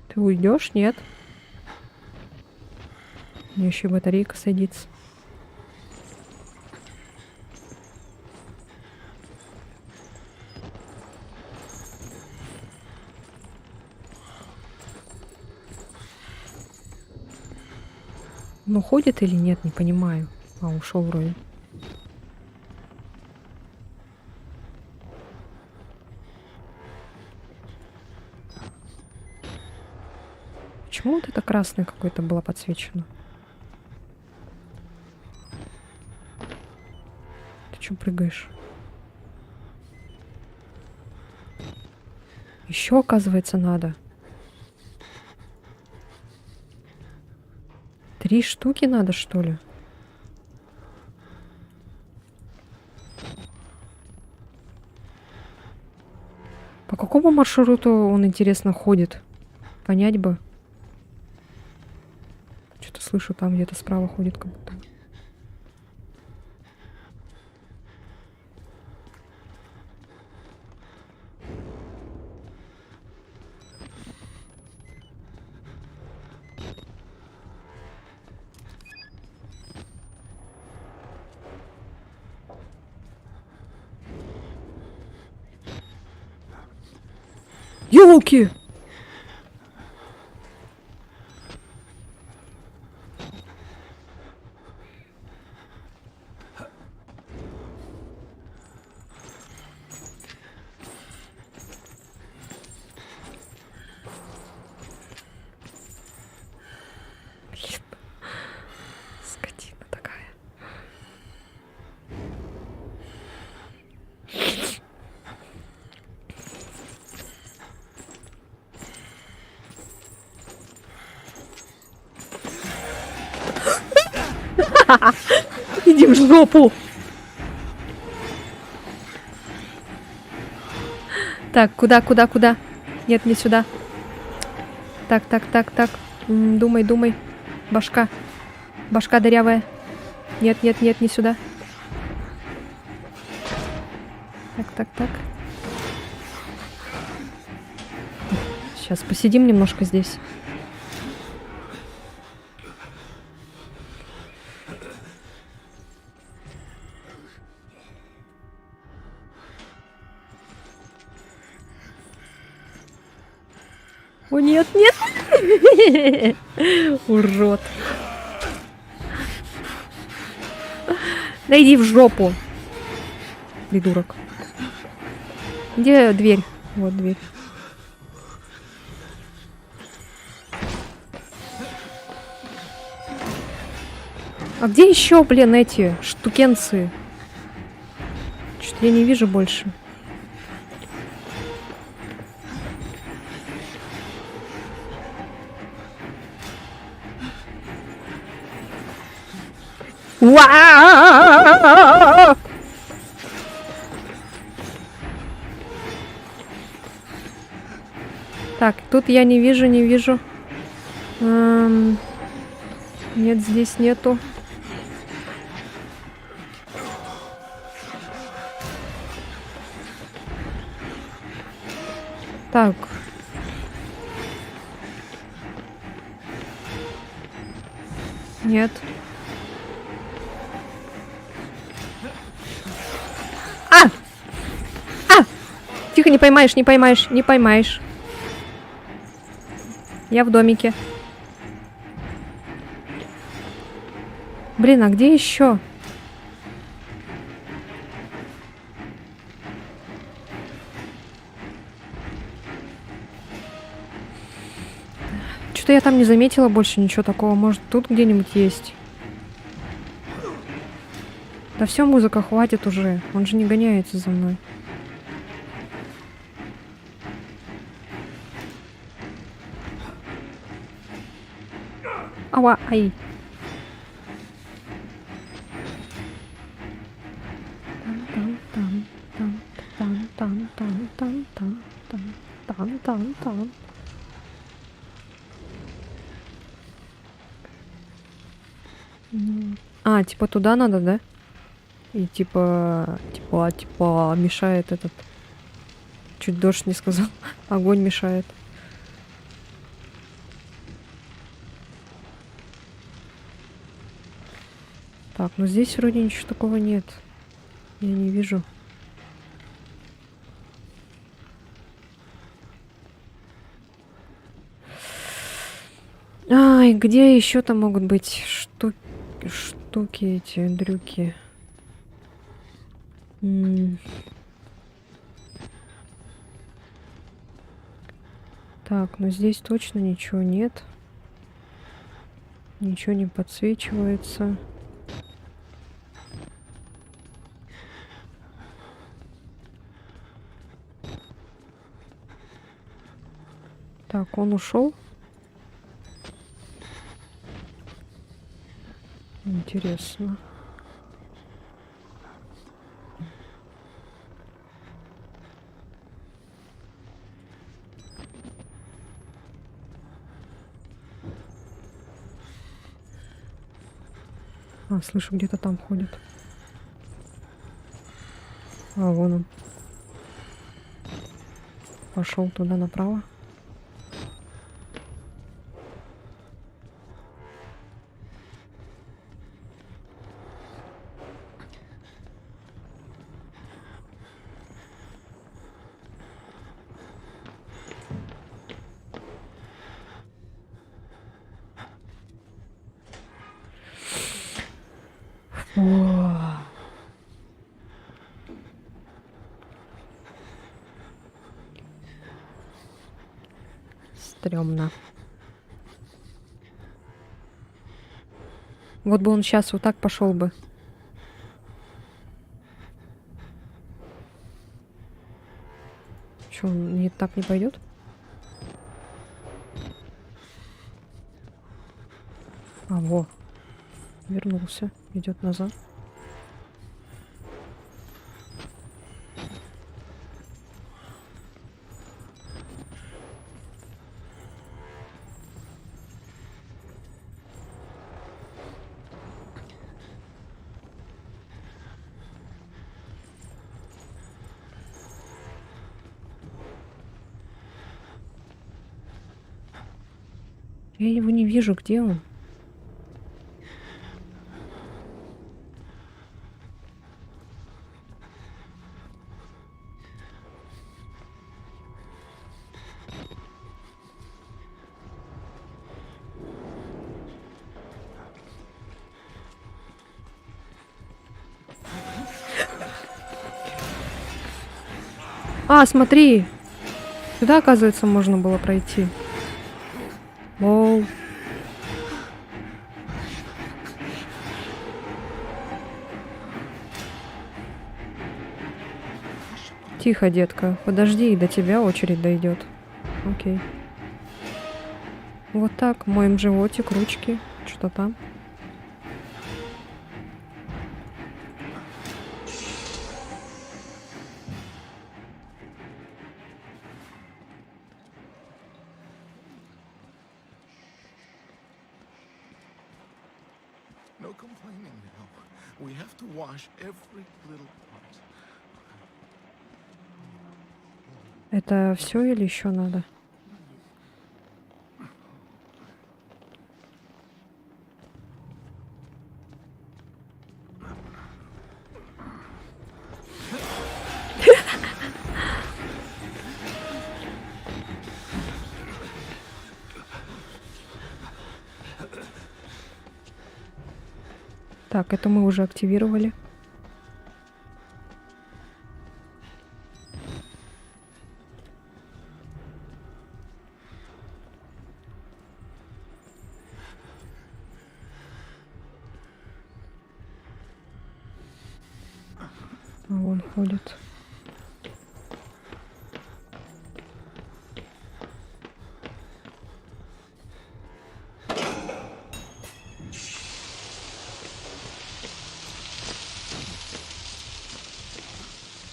Ты уйдешь? Нет. У меня еще батарейка садится. Ну, ходит или нет, не понимаю. А, ушел вроде. Почему вот это красное какое-то было подсвечено? Ты чё прыгаешь? Еще, оказывается, надо. 3 штуки надо, что ли? По какому маршруту он, интересно, ходит? Понять бы. Что-то слышу, там где-то справа ходит как будто. Ёлки! Блин. Скотина такая. Иди в жопу! Так, куда? Нет, не сюда. Так. Думай. Башка дырявая. Нет, не сюда. Так. Сейчас посидим немножко здесь. О, нет! Урод. Да иди в жопу. Придурок. Где дверь? Вот дверь. А где еще, блин, эти штукенцы? Что-то я не вижу больше. Так, тут я не вижу. Нет, здесь нету. Так. Нет. А! А! Тихо, не поймаешь, не поймаешь, не поймаешь. Я в домике. Блин, а где еще? Что-то я там не заметила больше ничего такого. Может, тут где-нибудь есть? Да все, музыка, хватит уже. Он же не гоняется за мной. Ава, ай. Там. А, типа туда надо, да? И типа мешает этот. Чуть дождь не сказал. Огонь мешает. Так, ну здесь вроде ничего такого нет. Я не вижу. Ай, где еще-то могут быть штуки эти, дрюки? Так, ну здесь точно ничего нет. Ничего не подсвечивается. Так, он ушел. Интересно. А, слышу, где-то там ходит. А, вон он. Пошел туда направо. О. Стрёмно. Вот бы он сейчас вот так пошел бы. Что, он не так не пойдет? А, во. Вернулся. Идет назад. Я его не вижу, где он? А, смотри! Сюда, оказывается, можно было пройти. Лол. Тихо, детка. Подожди, и до тебя очередь дойдет. Окей. Вот так, моем животик, ручки. Что там? No complaining now. We have to wash every little part. Это все или еще надо? Так, это мы уже активировали. А вон ходит.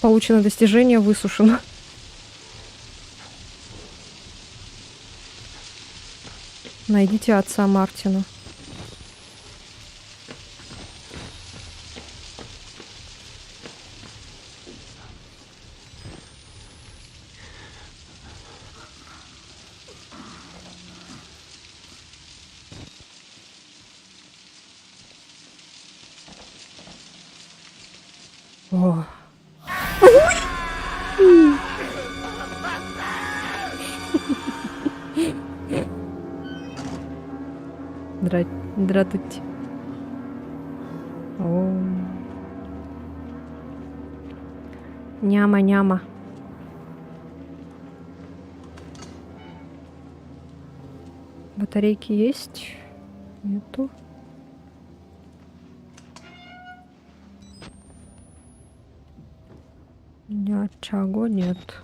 Получено достижение, высушено. Найдите отца Мартина. О. Дратуть. О. Няма-няма. Батарейки есть? Нету. Ничего нет.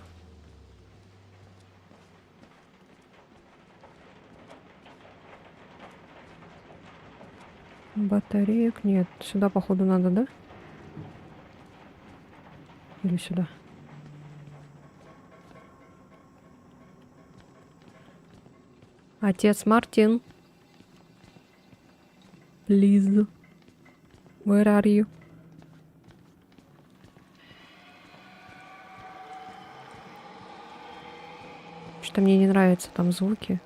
Батареек нет. Сюда, походу, надо, да? Или сюда? Отец Мартин. Please. Where are you? Что-то мне не нравятся там звуки.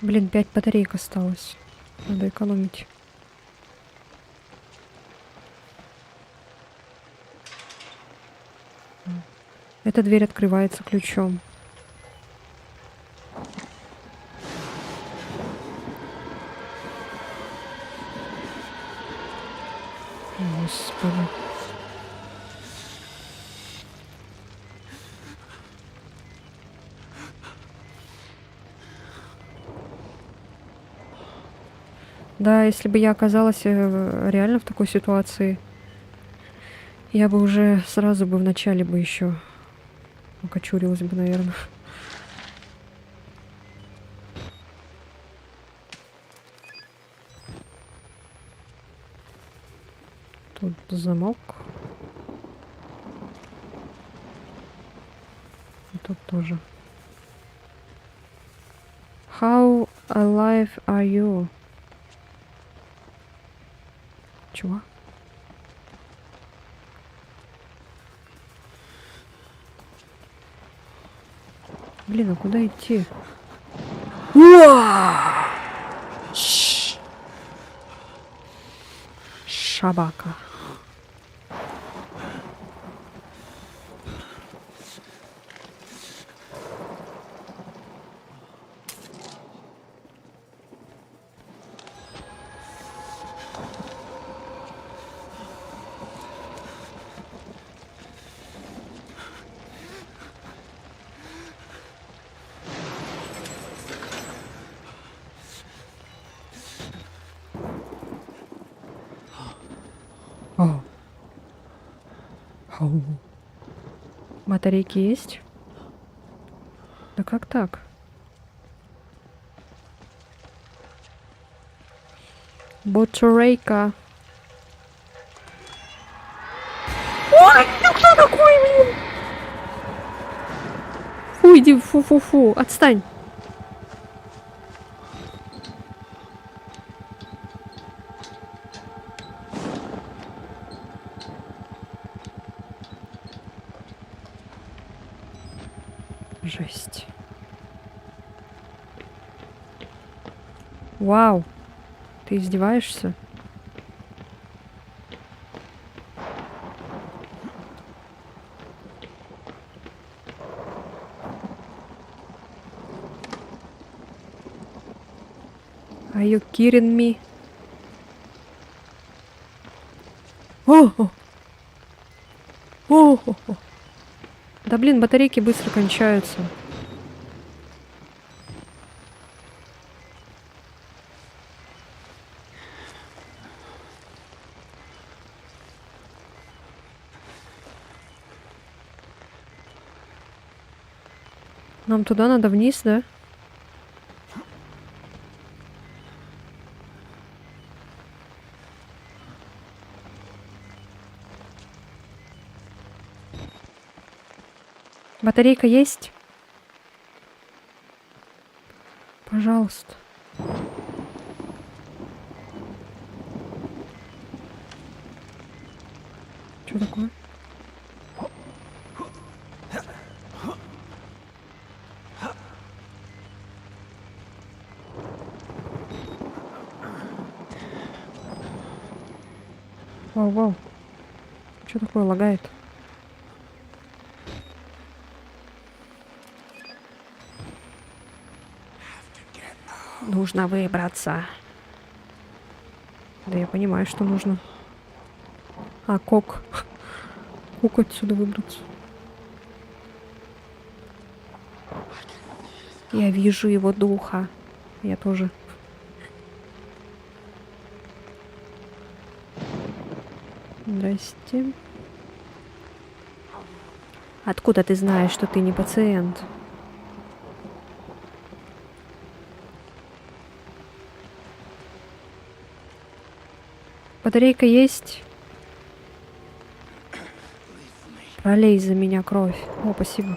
Блин, 5 батареек осталось. Надо экономить. Эта дверь открывается ключом. Господи. Да, если бы я оказалась реально в такой ситуации, я бы уже сразу бы вначале бы еще окочурилась бы, наверное. Тут замок. И тут тоже. How alive are you? Чего? Блин, а куда идти? Шабака. О. Ау. Батарейки есть? Да как так? Батарейка. Ой, ну кто такой, блин? Фу, иди, фу-фу-фу, отстань. Жесть. Вау. Ты издеваешься? Are you kidding me? О! О! О! Да блин, батарейки быстро кончаются. Нам туда надо вниз, да? Батарейка есть? Пожалуйста. Что такое? Вау-вау. Что такое лагает? Нужно выбраться. Да я понимаю, что нужно. А, Кок. Кок отсюда выбраться. Я вижу его духа. Я тоже. Здрасте. Откуда ты знаешь, что ты не пациент? Батарейка есть? Пролей за меня кровь. О, спасибо.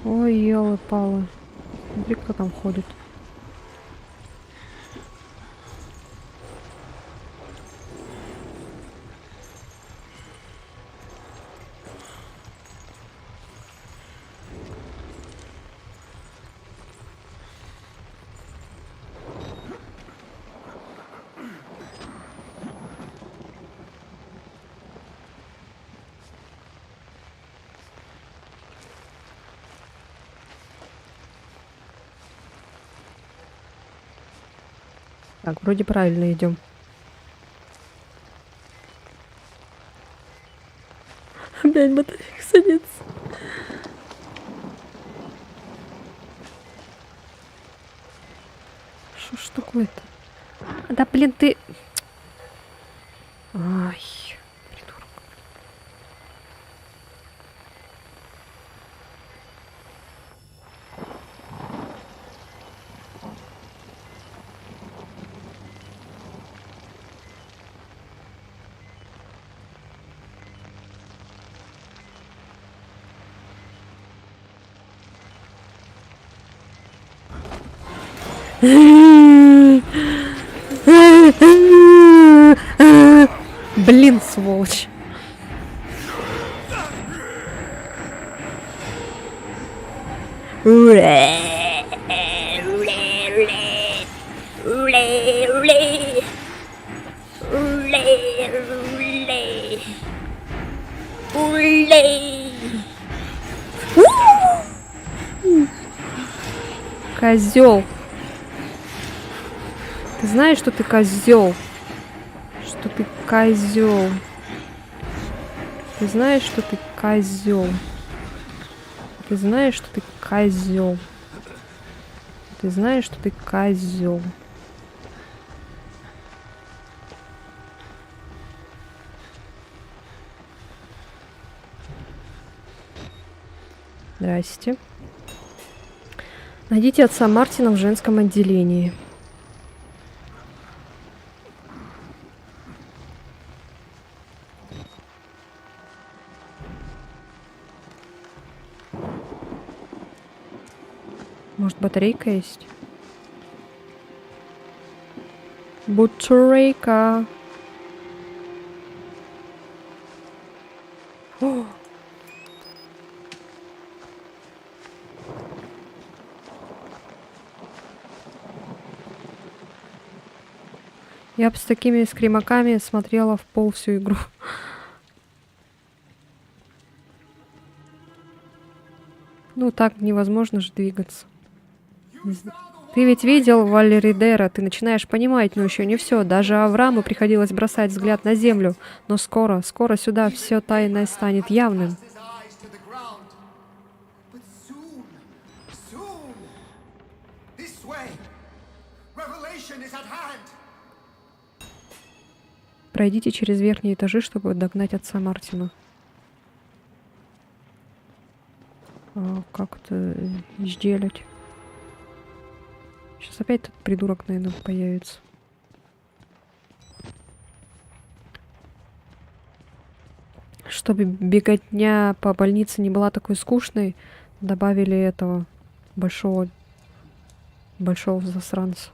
Ой, елы-палы. Смотри, кто там ходит. Так, вроде правильно идем. Опять батарейка садится. Что ж такое-то? Да блин, ты... Ай, придурок. Блин, сволочь. Козел. Ты знаешь, что ты козел? Что ты козел? Ты знаешь, что ты козел? Ты знаешь, что ты козел. Ты знаешь, что ты козел. Здрасте. Найдите отца Мартина в женском отделении. Может, батарейка есть? Батарейка. О! Я бы с такими скримаками смотрела в пол всю игру. Ну, так невозможно же двигаться. Ты ведь видел Валеридера, ты начинаешь понимать, но еще не все. Даже Аврааму приходилось бросать взгляд на землю. Но скоро сюда все тайное станет явным. His eyes to the ground. But soon. This way. Revelation is at hand. Пройдите через верхние этажи, чтобы догнать отца Мартина. Как это сделать? Сейчас опять этот придурок, наверное, появится. Чтобы беготня по больнице не была такой скучной, добавили этого большого засранца.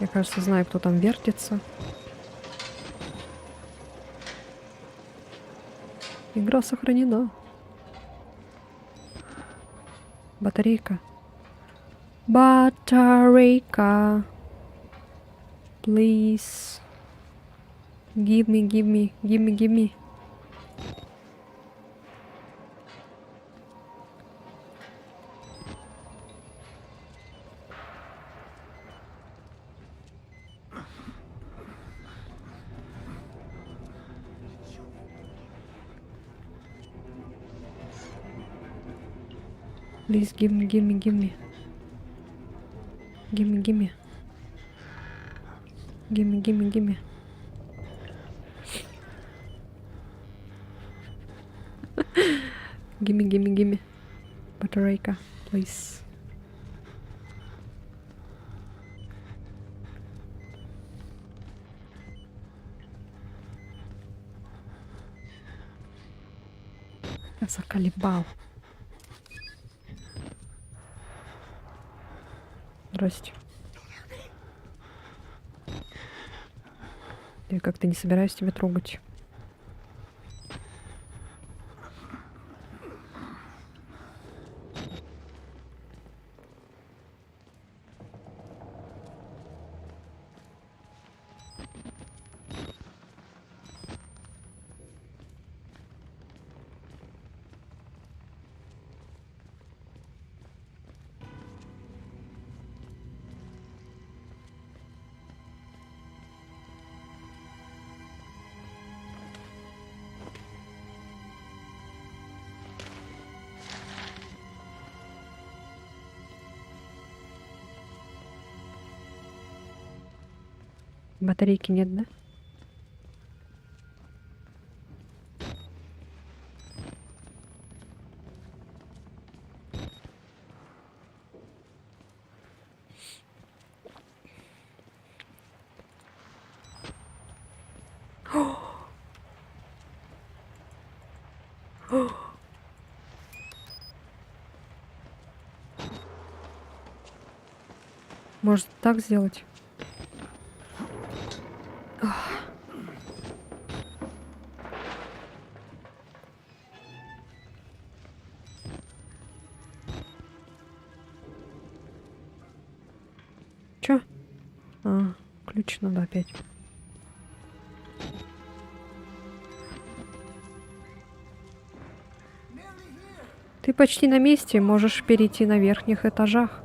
Я, кажется, знаю, кто там вертится. Игра сохранена. Батарейка. Батарейка. Please. Give me. Please give me. Give me. Gimme. Батарейка, please. Я заколебал. Здрасте. Я как-то не собираюсь тебя трогать. Батарейки нет, да? Может, так сделать? Чё? А, ключ надо опять. Ты почти на месте, можешь перейти на верхних этажах.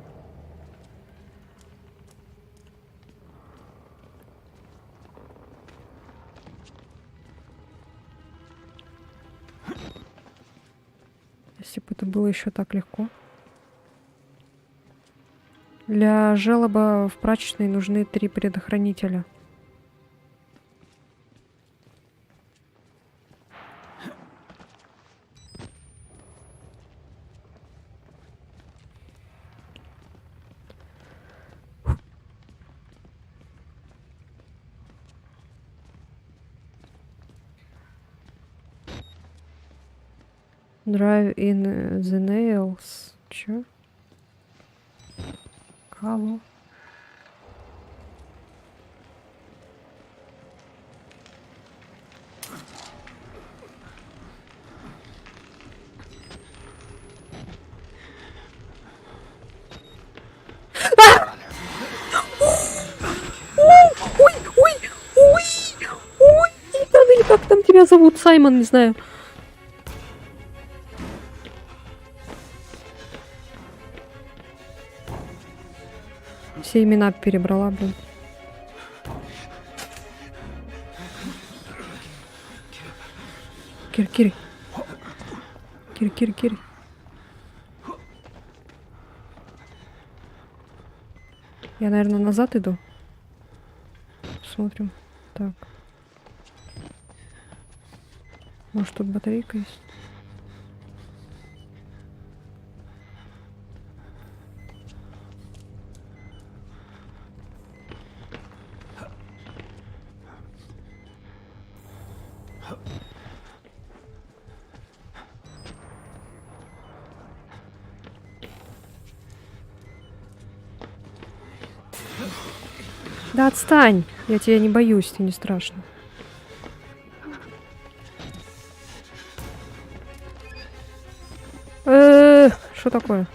Если бы это было еще так легко. Для желоба в прачечной нужны 3 предохранителя. Drive in the nails. Чё? Кого? Ой, или как там тебя зовут? Саймон, не знаю. Все имена перебрала, блин. Кири. Кири. Я, наверное, назад иду. Смотрим. Так. Может, тут батарейка есть? Да отстань! Я тебя не боюсь, тебе не страшно. Что такое?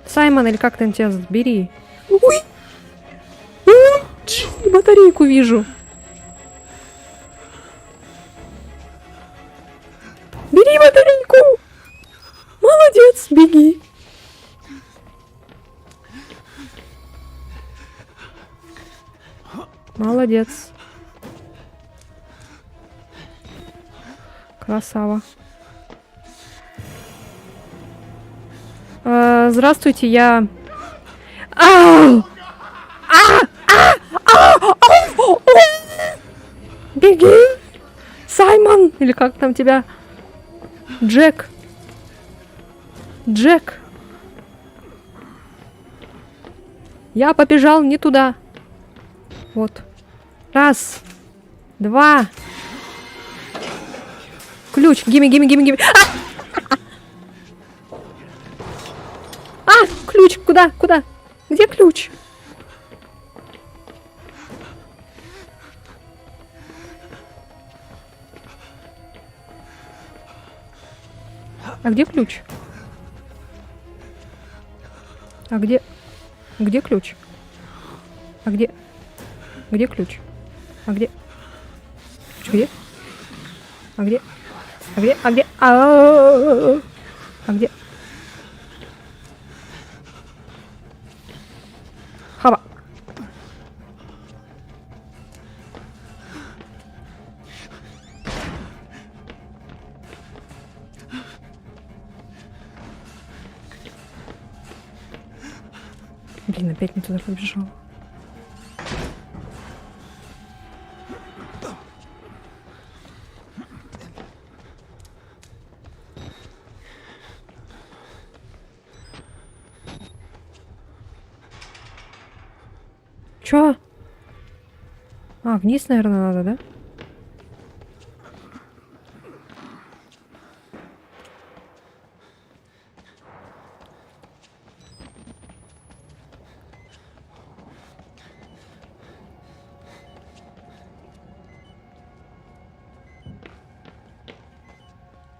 Саймон, или как там тебя зовут? Бери. Ой! Батарейку вижу. Бери батарейку! Молодец, беги. Молодец. Красава. Здравствуйте, я... Беги! Саймон! Или как там тебя? Джек. Я побежал не туда. Вот. 1, 2. Ключ. Гимми. Ключ. Куда? Где ключ? А где ключ? Где ключ? Где ключ? Где? Где? Хава. Блин, опять не туда побежала. Чё? Вниз, наверное, надо, да?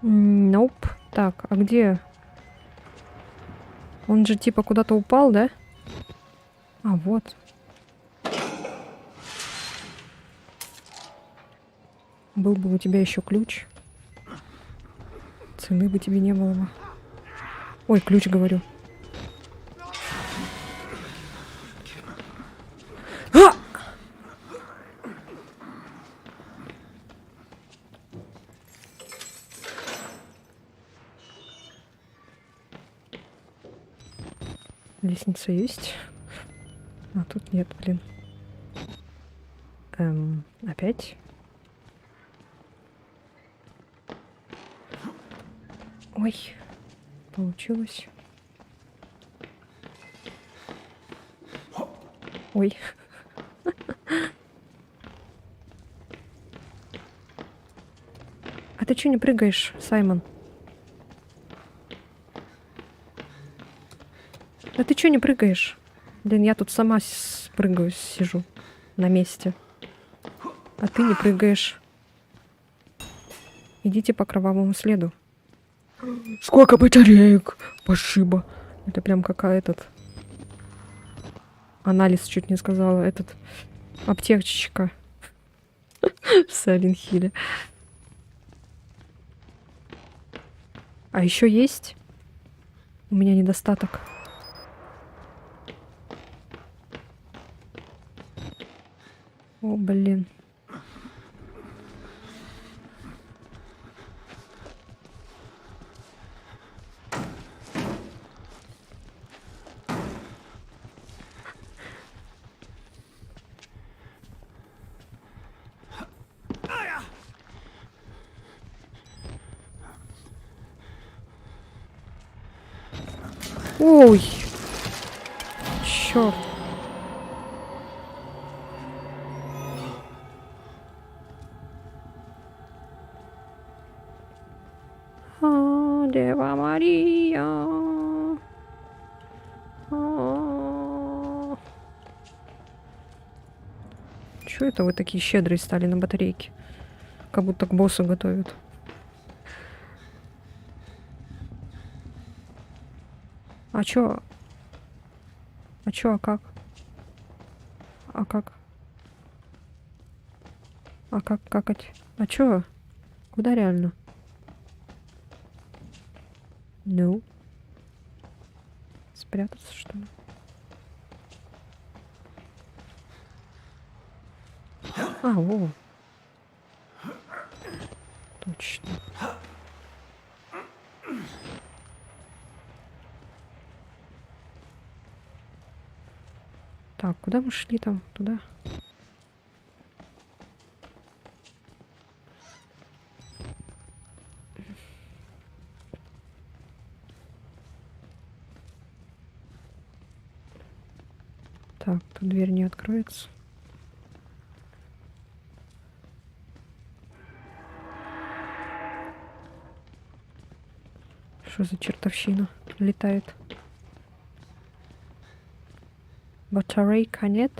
Nope. Так, а где? Он же типа куда-то упал, да? А, вот. Был бы у тебя еще ключ. Цены бы тебе не было бы. Ой, ключ, говорю. А! Лестница есть. А тут нет, блин. Опять? Ой, получилось. Ой. А ты чё не прыгаешь, Саймон? А ты чё не прыгаешь? Блин, я тут сама прыгаю, сижу на месте. А ты не прыгаешь. Идите по кровавому следу. Сколько батареек? Пошиба. Это прям какая этот... Анализ чуть не сказала. Этот... Аптечечка. В Сайлент Хилле. А еще есть? У меня недостаток. О, блин. Ой. Чёрт. А, Дева Мария. А. Чё это вы такие щедрые стали на батарейки? Как будто к боссу готовят. А чё? А чё, а как? А как? А как какать? А чё? Куда реально? Ну? Спрятаться, что ли? А, во. Точно. Так, куда мы шли там? Туда? Так, тут дверь не откроется. Что за чертовщина летает? Батарейка нет?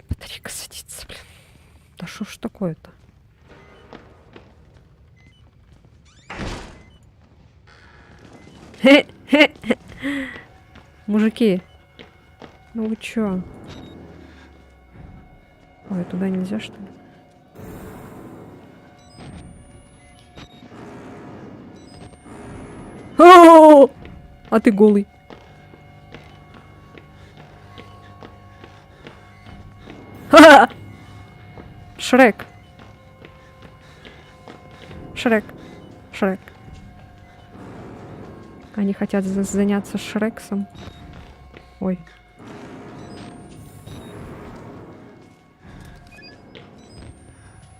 Батарейка садится, блин. Да что ж такое-то? Мужики, ну вы чё? Ой, туда нельзя, что ли? О! А ты голый. Ха-ха! Шрек. Шрек. Шрек. Они хотят заняться Шрексом. Ой.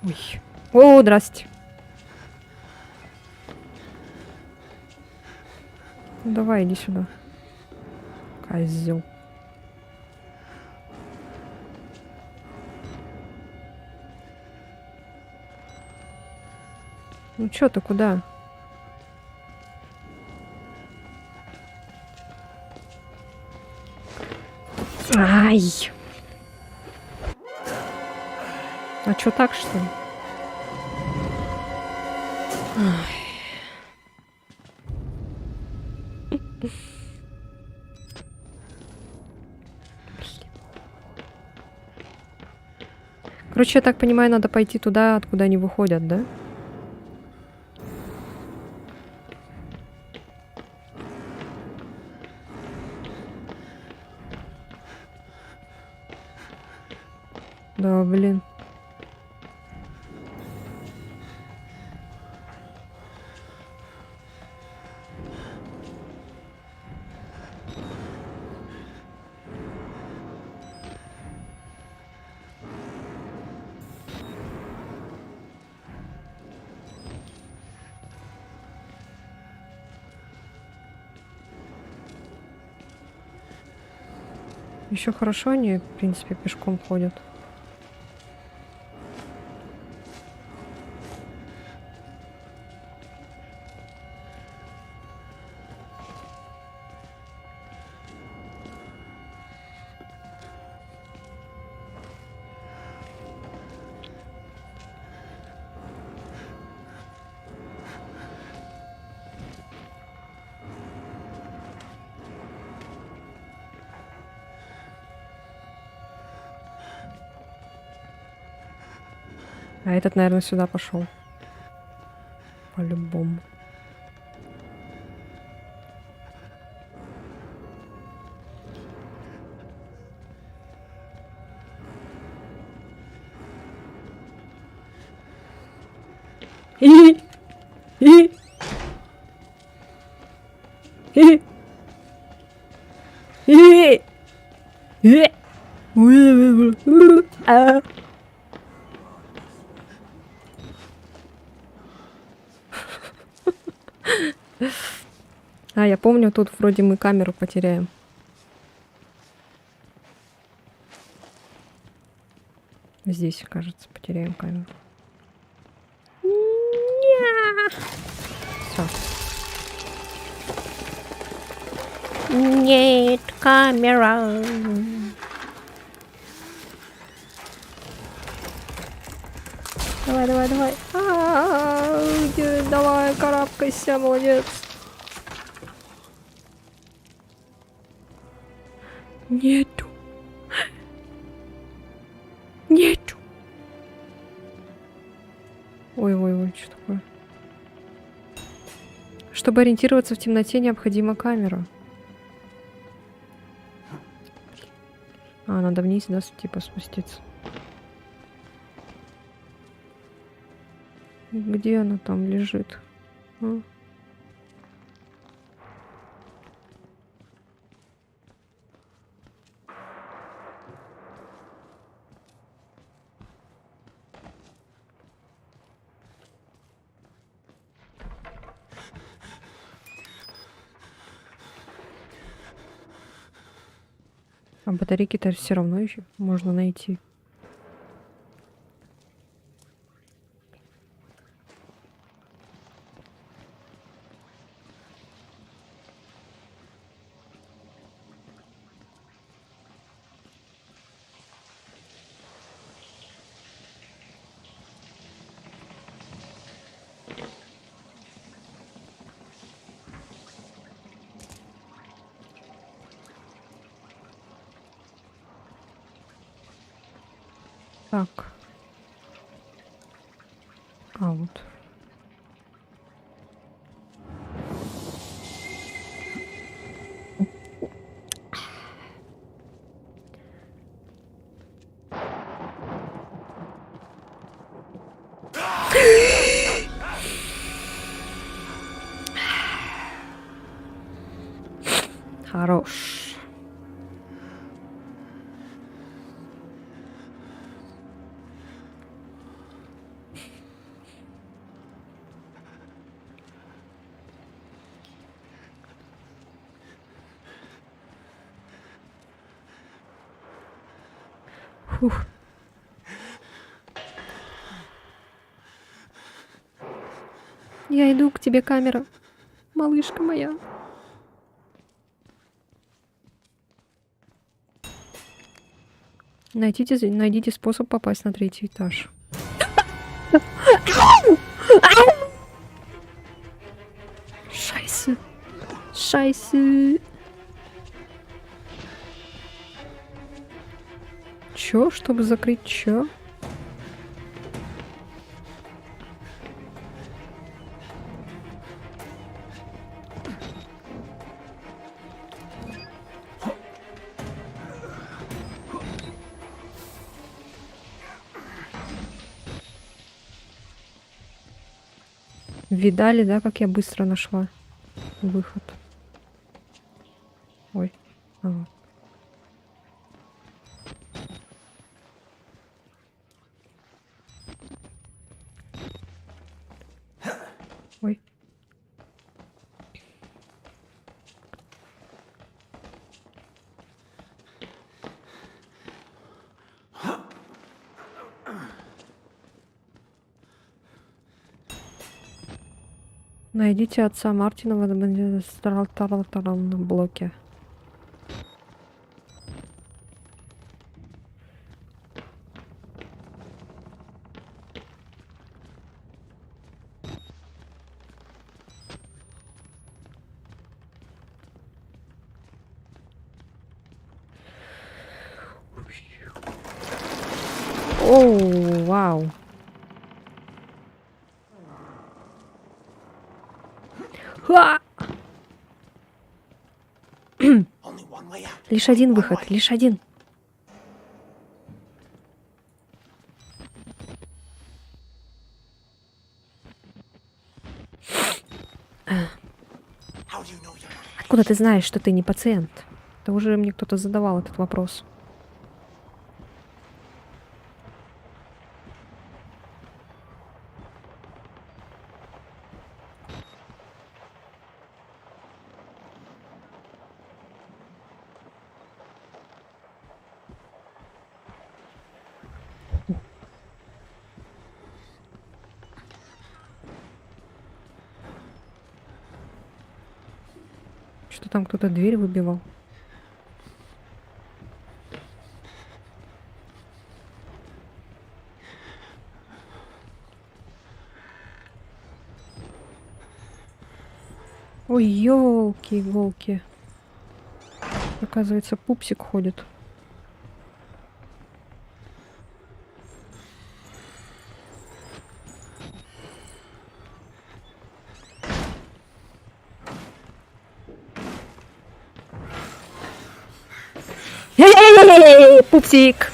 Ой. О, здрасте. Ну давай, иди сюда. Козел. Ну чё ты, куда? Ай! А чё так, что ли? Короче, я так понимаю, надо пойти туда, откуда они выходят, да? Да, блин. Еще хорошо они, в принципе, пешком ходят. А этот, наверное, сюда пошел. По-любому. И. А, я помню, тут вроде мы камеру потеряем. Здесь, кажется, потеряем камеру. Все. Нет, камера. Давай, давай, давай. Давай, карабкайся, молодец. Нету. Нету. Ой-ой-ой, что такое? Чтобы ориентироваться в темноте, необходима камера. А, надо вниз, да, типа спуститься. Где она там лежит? А? А батарейки-то все равно еще можно найти. Так. А, вот. Хорош. Фух. Я иду к тебе, камера. Малышка моя. Найдите способ попасть на 3-й этаж. Шайсы. Шайсы. Чё, чтобы закрыть чё? Видали, да, как я быстро нашла выход? Ой. Ага. Ой. Найдите отца Мартина в этом блоке. Оу, вау. Ха! Лишь один выход, лишь один. Откуда ты знаешь, что ты не пациент? Это уже мне кто-то задавал этот вопрос. Что там кто-то дверь выбивал? Ой, ёлки-иголки. Оказывается, пупсик ходит. Пупсик!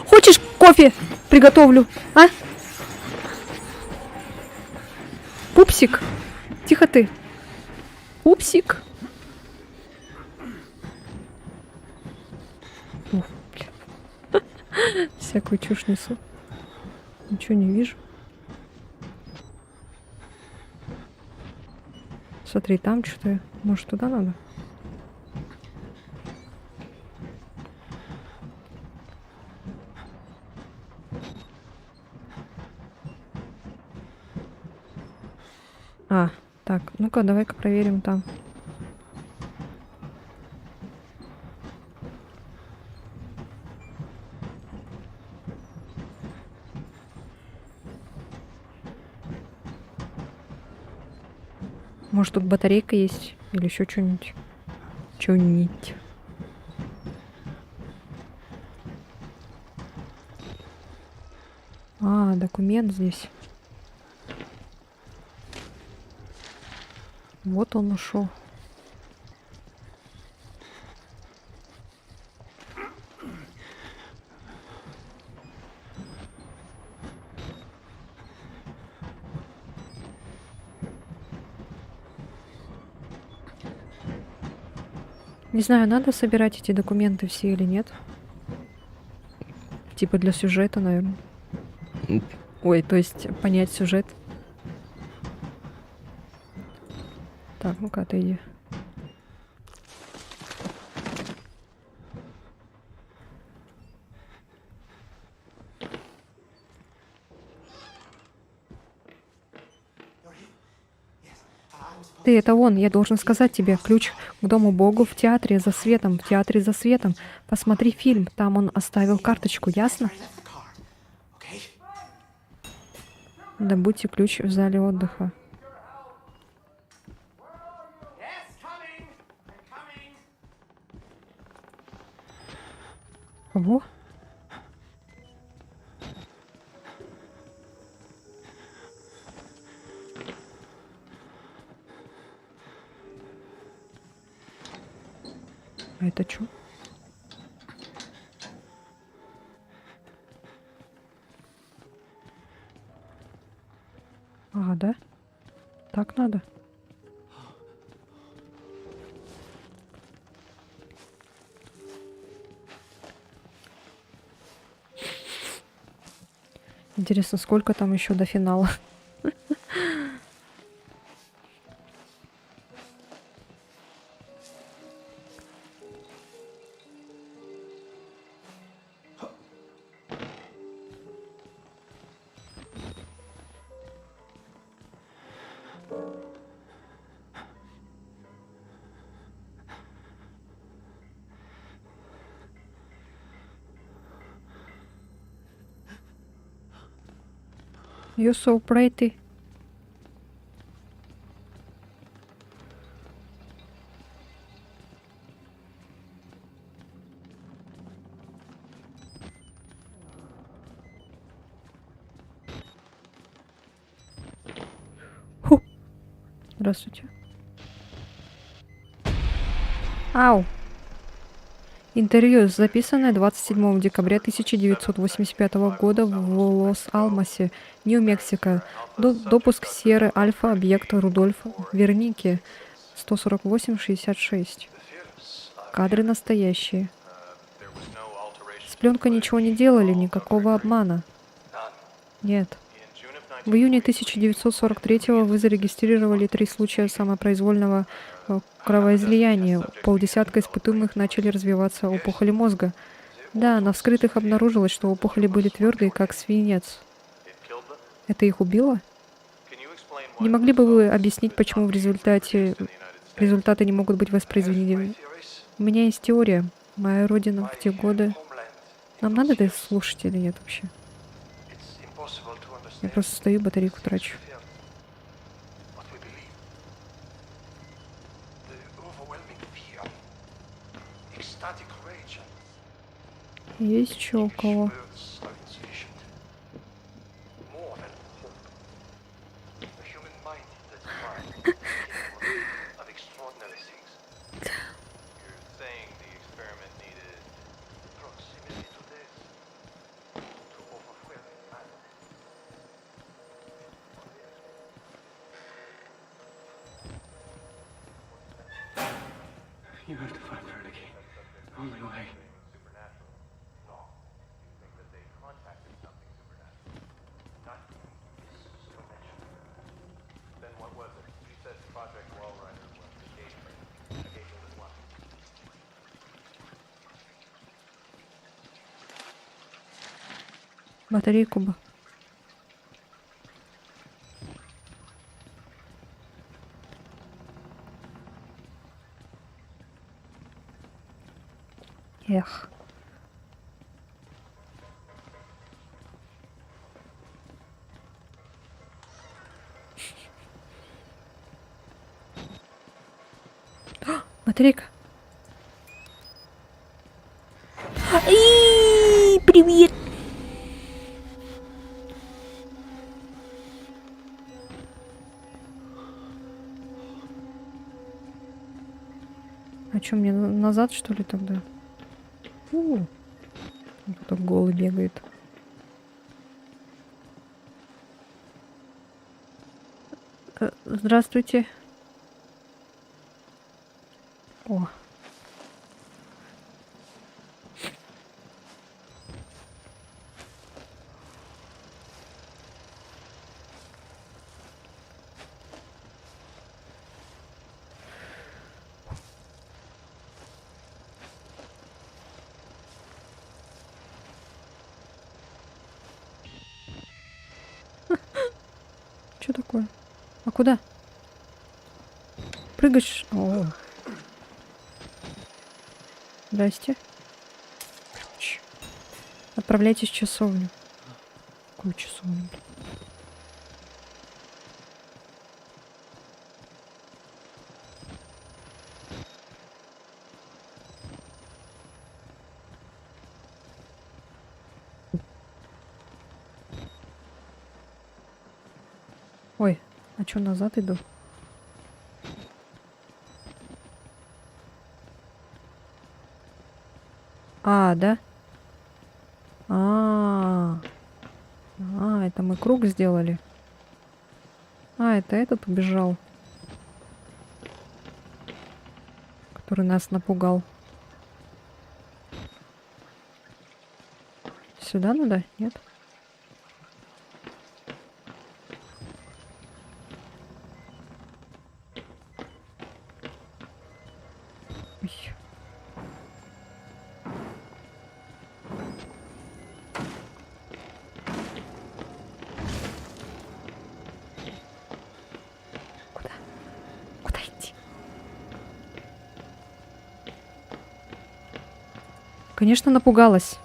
Хочешь кофе приготовлю, а? Пупсик, тихо ты. Пупсик. Ух, блин. Всякую чушь несу. Ничего не вижу. Смотри, там что-то. Может, туда надо? А, так, ну-ка, давай-ка проверим там. Может, тут батарейка есть? Или еще что-нибудь? Что-нибудь. А, документ здесь. Вот он ушел. Не знаю, надо собирать эти документы все или нет. Типа для сюжета, наверное. Ой, то есть понять сюжет. Так, ну-ка, отойди. I'm supposed Ты, это он, я должен сказать тебе. Ключ к дому Богу в театре за светом, в театре за светом. Посмотри фильм, там он оставил карточку, ясно? I left the car. Okay? Добудьте ключ в зале отдыха. Yes, coming. I'm coming. Во. А это что? А, да? Так надо. Интересно, сколько там еще до финала? You're so pretty. Ху. Здравствуйте. Ау. Интервью, записанное 27 декабря 1985 года в Лос-Алмасе, Нью-Мексико. Допуск серы Альфа объекта Рудольф Вернике 148-66. Кадры настоящие. С пленкой ничего не делали, никакого обмана. Нет. В июне 1943 вы зарегистрировали 3 случая самопроизвольного кровоизлияния. Полдесятка испытуемых начали развиваться опухоли мозга. Да, на вскрытых обнаружилось, что опухоли были твердые, как свинец. Это их убило? Не могли бы вы объяснить, почему в результаты не могут быть воспроизведены? У меня есть теория. Моя родина в те годы... Нам надо это слушать или нет вообще? Я просто стою, батарейку трачу. Есть еще у кого? You have to find her, Nikki. Only way. Батарейку бы. Эх. Батарейка. Привет. А что, мне назад, что ли, тогда? Кто-то голый бегает. Здравствуйте. О. Что такое? А куда? Прыгать... О. Здрасте. Отправляйтесь в часовню. Какую часовню? Ой, а чё, назад иду? А, да? Это мы круг сделали. Это этот убежал. Который нас напугал. Сюда надо? Нет? Ой. Куда идти? Конечно, напугалась.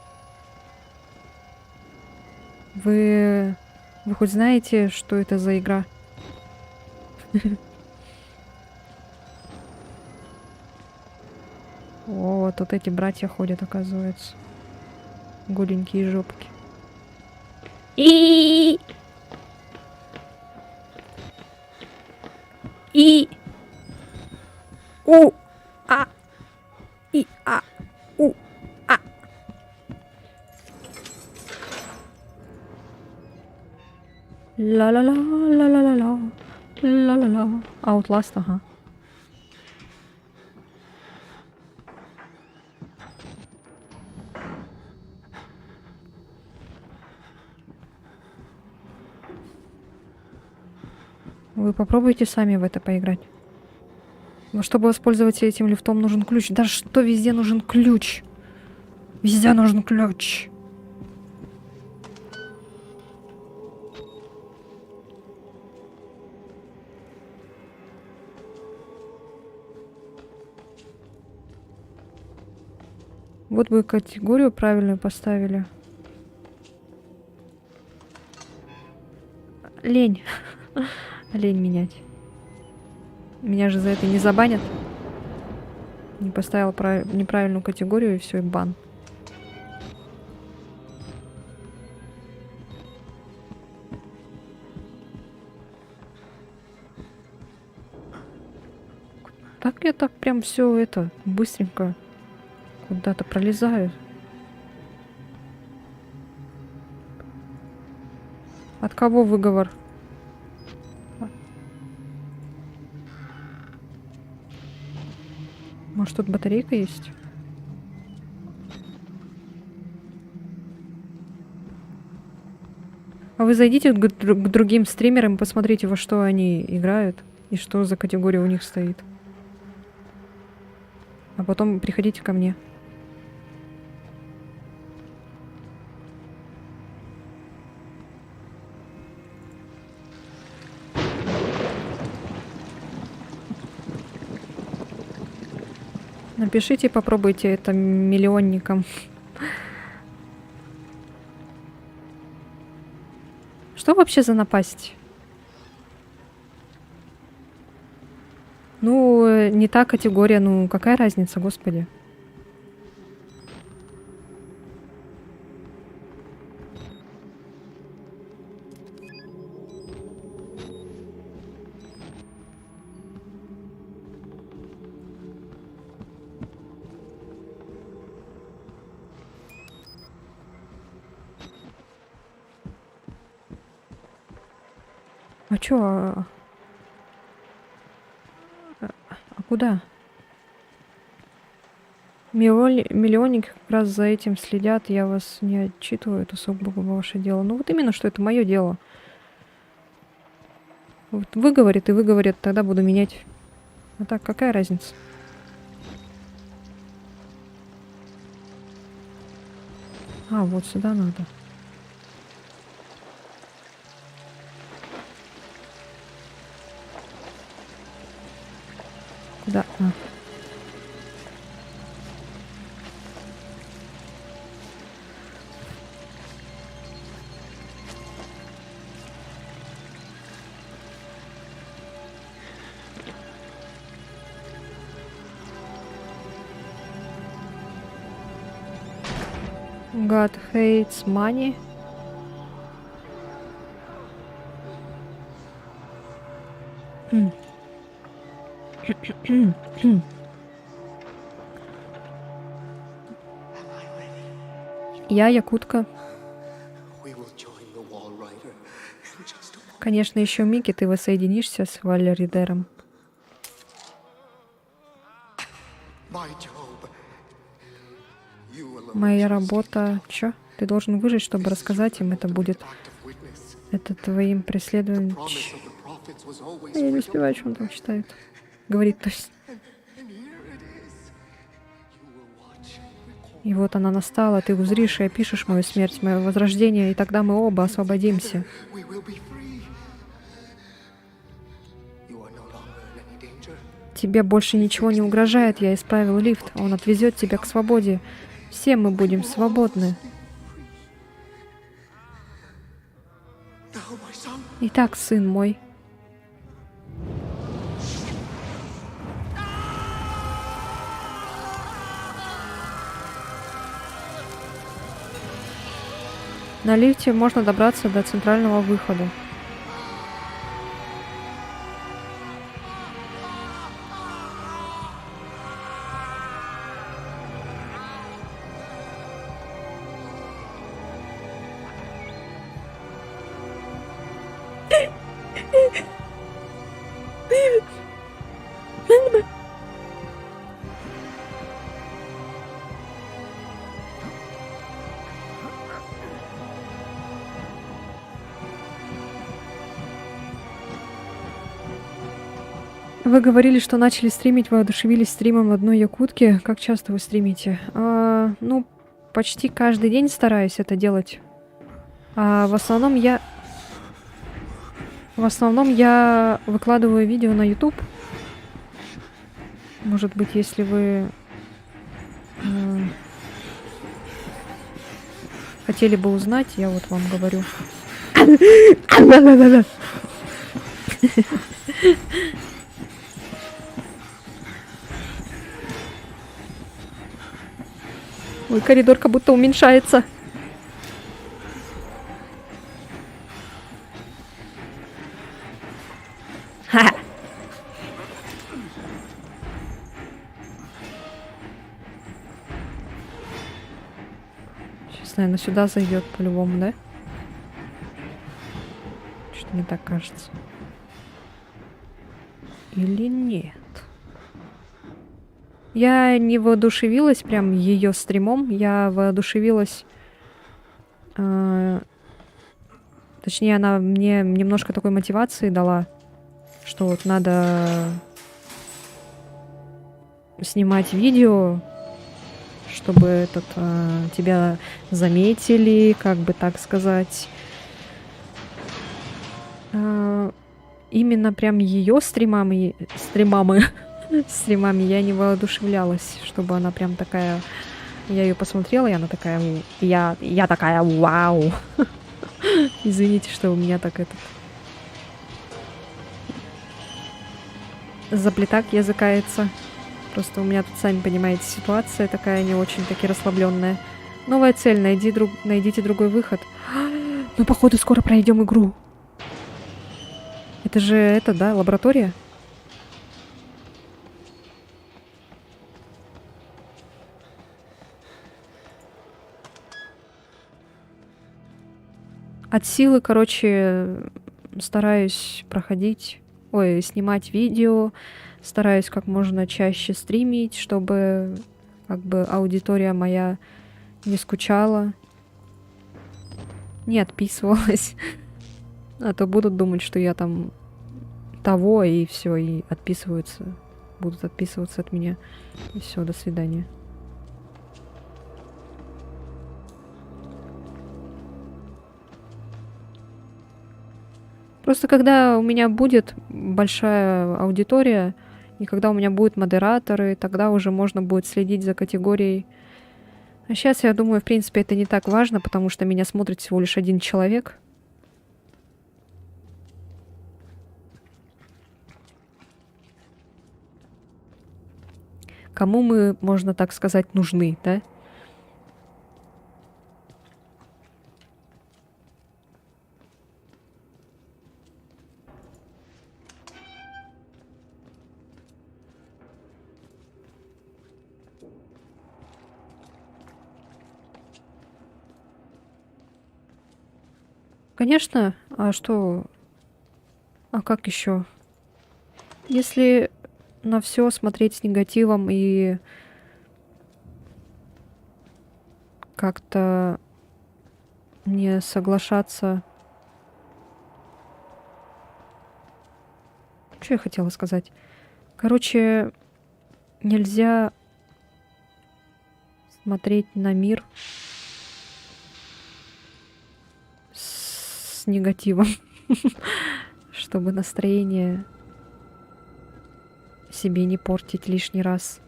Вы хоть знаете, что это за игра? О, тут эти братья ходят, оказывается. Голенькие жопки. И у а и а у а. Ла-ла-ла, ла-ла-ла-ла, ла-ла-ла. Outlast, ага. Вы попробуйте сами в это поиграть. Но чтобы воспользоваться этим лифтом, нужен ключ. Да что везде нужен ключ? Везде нужен ключ. Вот бы категорию правильную поставили. Лень. Лень менять. Меня же за это не забанят. Не поставила неправильную категорию, и все, и бан. Так я так прям все это быстренько куда-то пролезаю. От кого выговор? Может, тут батарейка есть? А вы зайдите к другим стримерам, посмотрите, во что они играют и что за категория у них стоит. А потом приходите ко мне. Напишите, попробуйте это миллионникам. Что вообще за напасть? Ну, не та категория, ну какая разница, господи. А чё? А куда? Миллионники как раз за этим следят. Я вас не отчитываю, это сугубо ваше дело. Ну вот именно, что это мое дело. Вот выговорит и выговорит, тогда буду менять. А так, какая разница? А, вот сюда надо. Да. God hates money. Я якутка. We will join the Wall Rider in just a moment. Конечно, еще Микки, ты воссоединишься с Валеридером. My job. You alone. Моя работа... Чё? Ты должен выжить, чтобы рассказать им. Это будет... Active witness. Это твоим преследованием... Promise of the prophets was always Я не fulfilled. успеваю, что он там читает. Говорит, то есть... And here it is. You will watch and record. И вот она настала, ты узришь и опишешь мою смерть, мое возрождение, и тогда мы оба освободимся. We will be free. You are no longer in any danger. Тебе больше ничего не угрожает, я исправил лифт, он отвезет тебя к свободе. Все мы будем свободны. Now, my son. Итак, сын мой, на лифте можно добраться до центрального выхода. Вы говорили, что начали стримить, воодушевились стримом одной якутки. Как часто вы стримите? Ну, почти каждый день стараюсь это делать. В основном я выкладываю видео на YouTube. Может быть, если вы хотели бы узнать, я вот вам говорю. Ой, коридор как будто уменьшается. Ха! Сейчас, наверное, сюда зайдет по-любому, да? Что-то мне так кажется. Или нет? Я не воодушевилась прям ее стримом, я воодушевилась... точнее, она мне немножко такой мотивации дала, что вот надо снимать видео, чтобы тебя заметили, как бы так сказать. Именно прям ее стримами я не воодушевлялась, чтобы она прям такая... Я ее посмотрела, и она такая... Я такая, вау! Извините, что у меня так заплетак языкается. Просто у меня тут, сами понимаете, ситуация такая не очень-таки расслабленная. Новая цель, найдите другой выход. Мы, походу, скоро пройдем игру. Это же да, лаборатория? От силы, короче, стараюсь снимать видео, стараюсь как можно чаще стримить, чтобы как бы аудитория моя не скучала, не отписывалась. А то будут думать, что я там того, и все, и будут отписываться от меня. И все, до свидания. Просто когда у меня будет большая аудитория, И когда у меня будут модераторы, тогда уже можно будет следить за категорией. А сейчас, я думаю, в принципе, это не так важно, потому что меня смотрит всего лишь один человек. Кому мы, можно так сказать, нужны, да? Конечно, а что? А как еще? Если на все смотреть с негативом и как-то не соглашаться. Что я хотела сказать? Короче, нельзя смотреть на мир с негативом, чтобы настроение себе не портить лишний раз.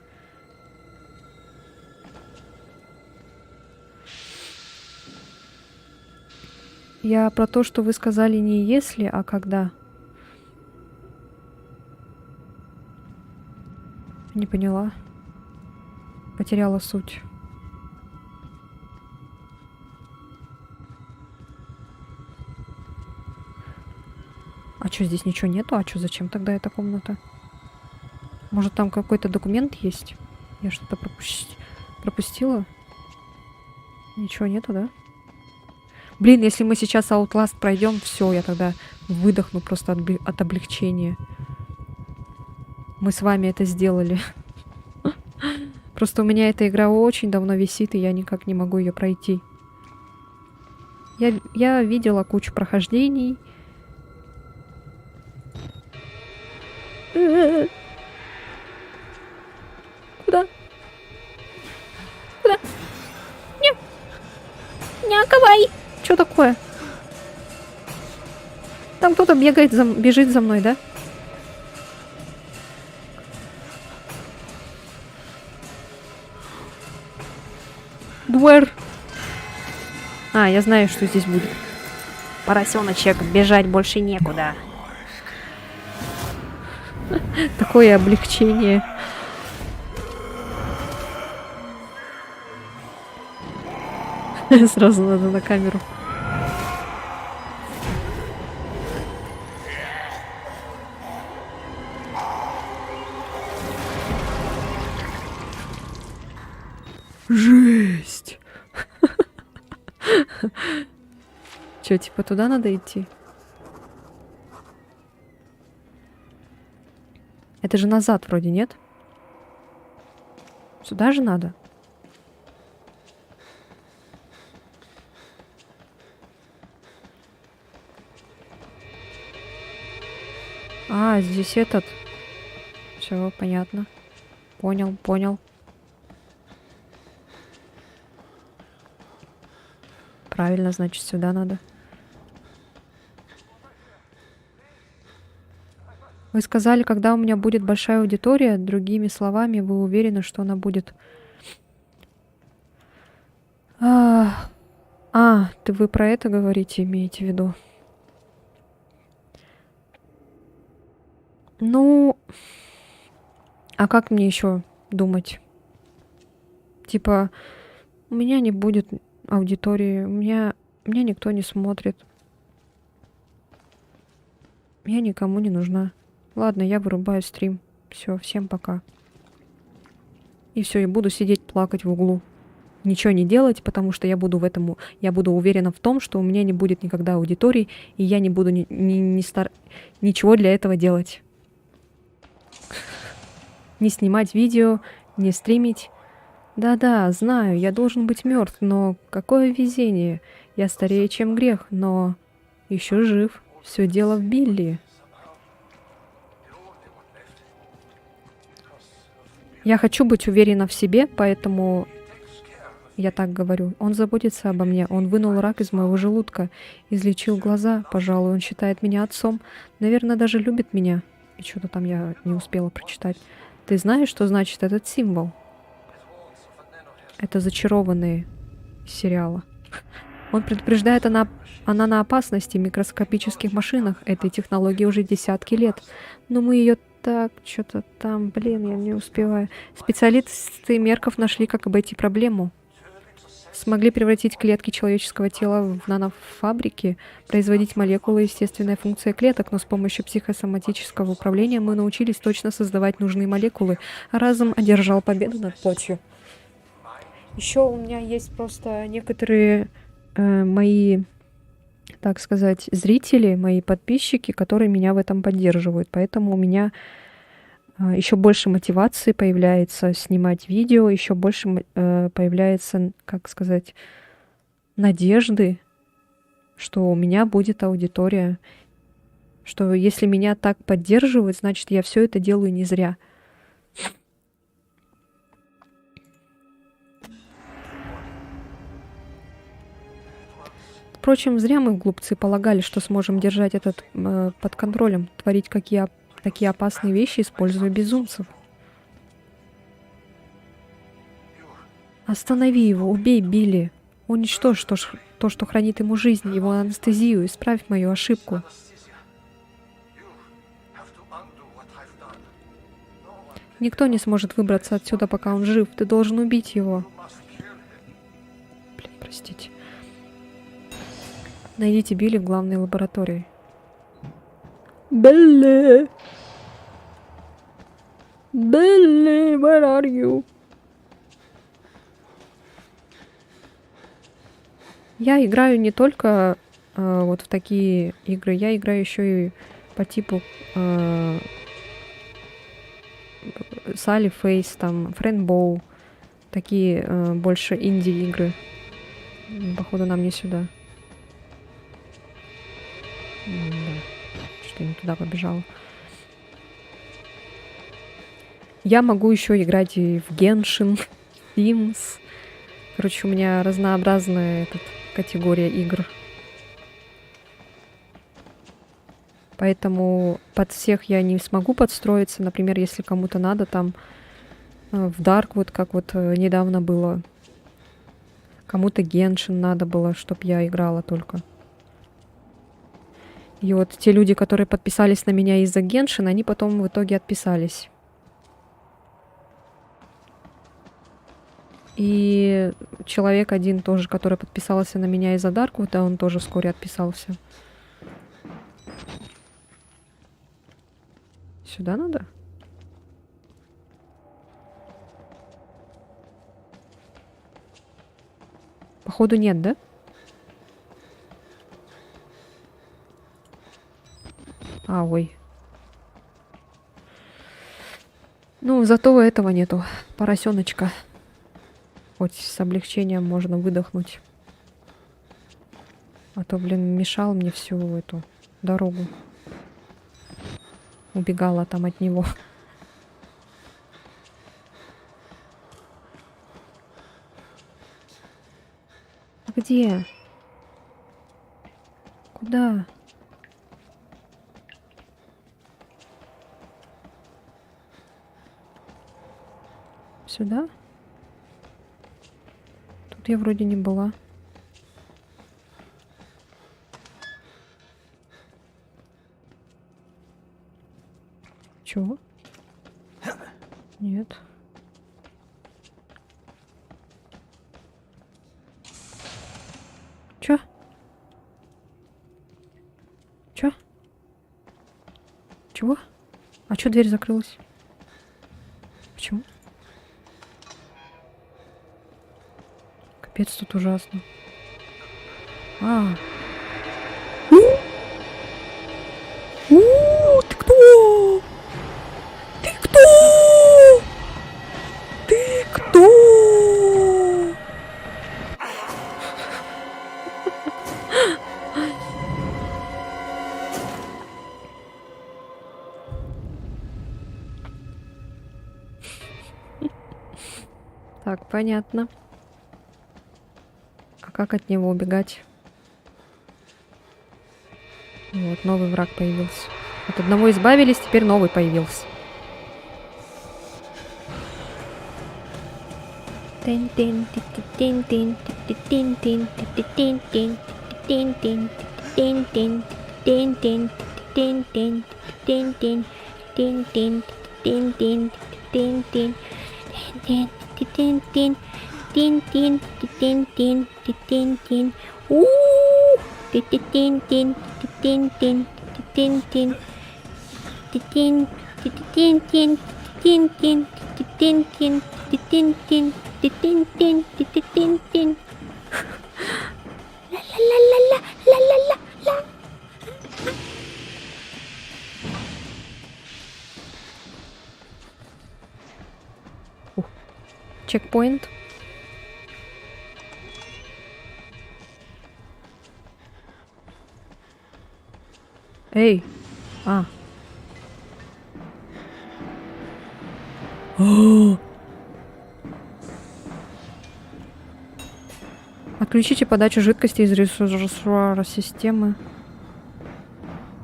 Я про то, что вы сказали не если, а когда. Не поняла. Потеряла суть. А что, здесь ничего нету? А что, зачем тогда эта комната? Может, там какой-то документ есть? Я что-то пропустила? Ничего нету, да? Блин, если мы сейчас Outlast пройдем, все, я тогда выдохну просто от облегчения. Мы с вами это сделали. Просто у меня эта игра очень давно висит, и я никак не могу ее пройти. Я видела кучу прохождений. Куда? Куда? Не оковай! Что такое? Там кто-то бежит за мной, да? Дуэр. А, я знаю, что здесь будет. Поросеночек, бежать больше некуда. Такое облегчение. Сразу надо на камеру. Жесть! Чё, типа туда надо идти? Это же назад вроде, нет? Сюда же надо? А, здесь этот. Все, понятно. Понял. Правильно, значит, сюда надо. Вы сказали, когда у меня будет большая аудитория, другими словами, вы уверены, что она будет... вы про это говорите, имеете в виду? Ну, а как мне еще думать? Типа, у меня не будет аудитории, меня никто не смотрит. Я никому не нужна. Ладно, я вырубаю стрим. Все, всем пока. И все, я буду сидеть плакать в углу. Ничего не делать, потому что я буду уверена в том, что у меня не будет никогда аудитории, и я не буду ничего для этого делать. Не снимать видео, не стримить. Да-да, знаю, я должен быть мертв, но какое везение. Я старее, чем грех, но еще жив. Все дело в Билли. Я хочу быть уверена в себе, поэтому я так говорю. Он заботится обо мне. Он вынул рак из моего желудка, излечил глаза. Пожалуй, он считает меня отцом. Наверное, даже любит меня. И что-то там я не успела прочитать. Ты знаешь, что значит этот символ? Это зачарованные из сериала. Он предупреждает о наноопасности в микроскопических машинах. Этой технологии уже десятки лет. Но мы ее так, что-то там, блин, я не успеваю. Специалисты Мерков нашли, как обойти проблему. Смогли превратить клетки человеческого тела в нанофабрики, производить молекулы, естественная функция клеток, но с помощью психосоматического управления мы научились точно создавать нужные молекулы. Разум одержал победу над плотью. Еще у меня есть просто некоторые мои, так сказать, зрители, мои подписчики, которые меня в этом поддерживают. Поэтому у меня еще больше мотивации появляется снимать видео, еще больше появляется, как сказать, надежды, что у меня будет аудитория, что если меня так поддерживают, значит, я все это делаю не зря. Впрочем, зря мы, глупцы, полагали, что сможем держать этот под контролем, творить такие опасные вещи, используя безумцев. Останови его, убей Билли. Уничтожь то, что хранит ему жизнь, его анестезию, исправь мою ошибку. Никто не сможет выбраться отсюда, пока он жив. Ты должен убить его. Блин, простите. Найдите Билли в главной лаборатории. Билли! Билли, where are you? Я играю не только вот в такие игры, я играю еще и по типу Салли Фейс, там, Френдбоу, такие больше инди-игры. Походу, нам не сюда. Да. Что я не туда побежала. Я могу еще играть и в Genshin, Sims. Короче, у меня разнообразная категория игр. Поэтому под всех я не смогу подстроиться. Например, если кому-то надо там в Dark, вот как вот недавно было. Кому-то Genshin надо было, чтобы я играла только. И вот те люди, которые подписались на меня из-за Genshin, они потом в итоге отписались. И человек один тоже, который подписался на меня из-за Darkwood, он тоже вскоре отписался. Сюда надо? Походу нет, да? А, ой. Ну, зато этого нету. Поросеночка. Хоть с облегчением можно выдохнуть. А то, блин, мешал мне всю эту дорогу. Убегала там от него. Где? Куда? Сюда? Тут я вроде не была. Чего? Нет. Чё? Чё? Чего? А чё дверь закрылась? Почему? Капец, тут ужасно. А. Ты кто? Ты кто? Ты кто? Так, понятно. А как от него убегать? Вот, новый враг появился. От одного избавились, теперь новый появился. Чекпоинт. Эй! А. Отключите подачу жидкости из резервуара системы.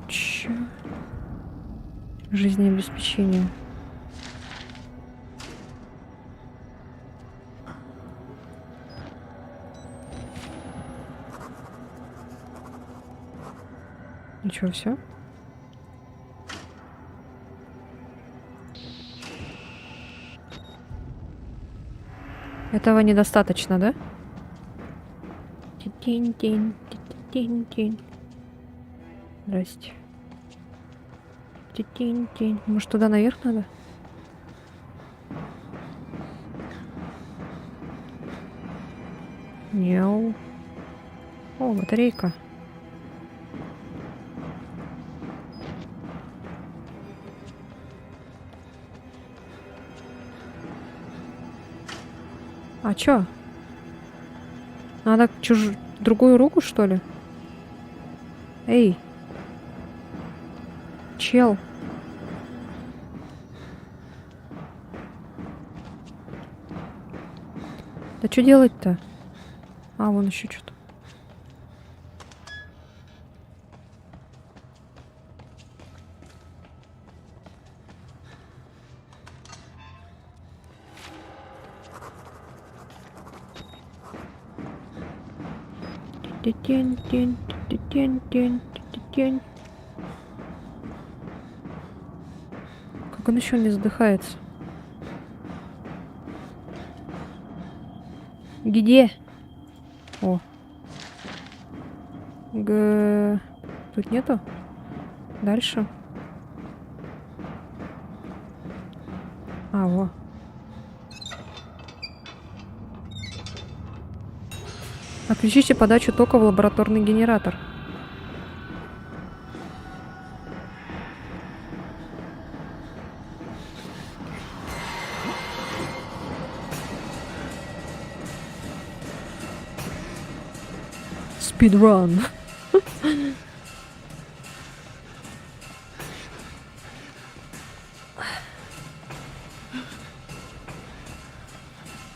Чё? Жизнеобеспечение. Ничего, все? Этого недостаточно, да? Здрасте. Может, туда наверх надо? Неу. О, батарейка. А чё? Надо другую руку, что ли? Эй! Чел! Да что делать-то? А, вон еще что-то. Как он еще не задыхается? Где? О. Тут нету? Дальше. А, во. Отключите подачу тока в лабораторный генератор. Speedrun.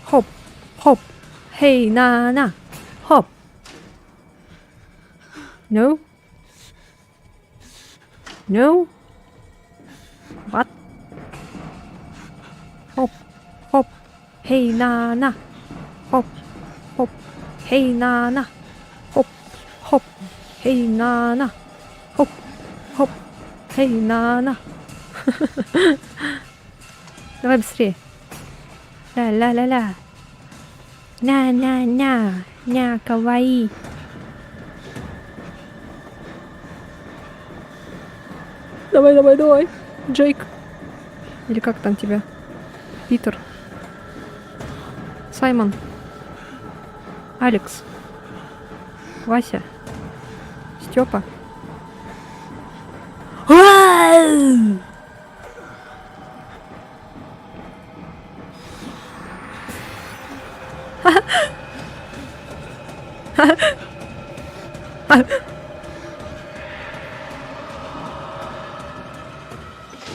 Хоп, хоп, hey, на. Hop. No. No. What? Hop. Hop. Hey, na. Hop. Hop. Hey, na. Hop. Hop. Hey, на. Hop. Hop. Hey, на. Давай быстрее. Ла-ла-ла-ла. Ня, каваи. Давай. Джейк. Или как там тебя? Питер. Саймон. Алекс. Вася. Степа.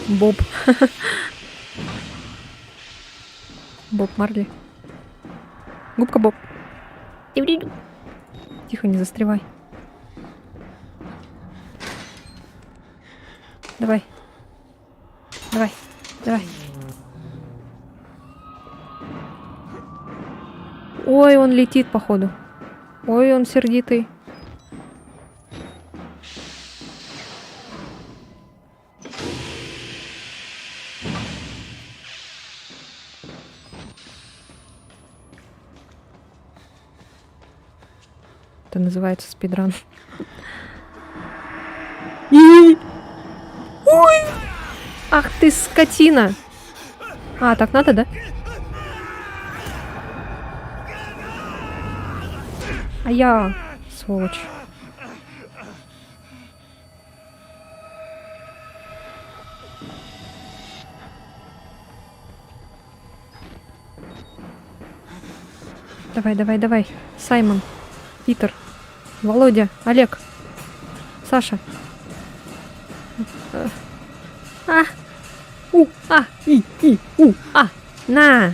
Боб. Боб Марли. Губка Боб. Тихо, не застревай. Давай. Давай. Давай. Ой, он летит, походу. Ой, он сердитый. Это называется спидран. Ой! Ах ты скотина! А, так надо, да? А я, сволочь. Давай, давай, давай. Саймон, Питер, Володя, Олег, Саша. На!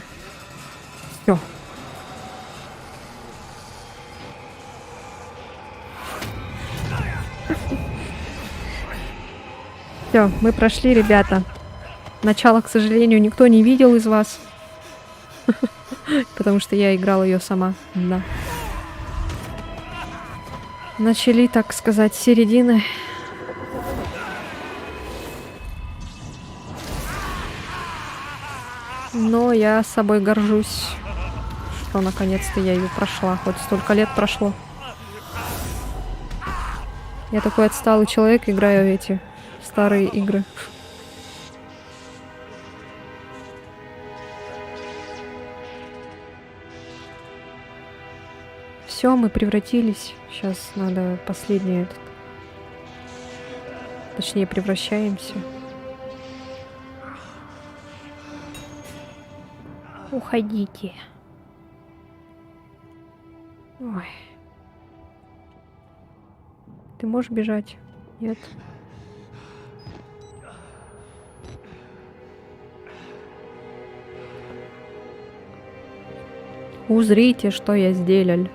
Всё. Все, мы прошли, ребята. Начало, к сожалению, никто не видел из вас. Потому что я играла ее сама. Да. Начали, так сказать, с середины. Но я собой горжусь, что наконец-то я ее прошла. Хоть столько лет прошло. Я такой отсталый человек, играю в эти старые игры. Все, мы превратились. Сейчас надо последний этот. Точнее, превращаемся. Уходите. Ой. Ты можешь бежать? Нет. Узрите, что я сделал.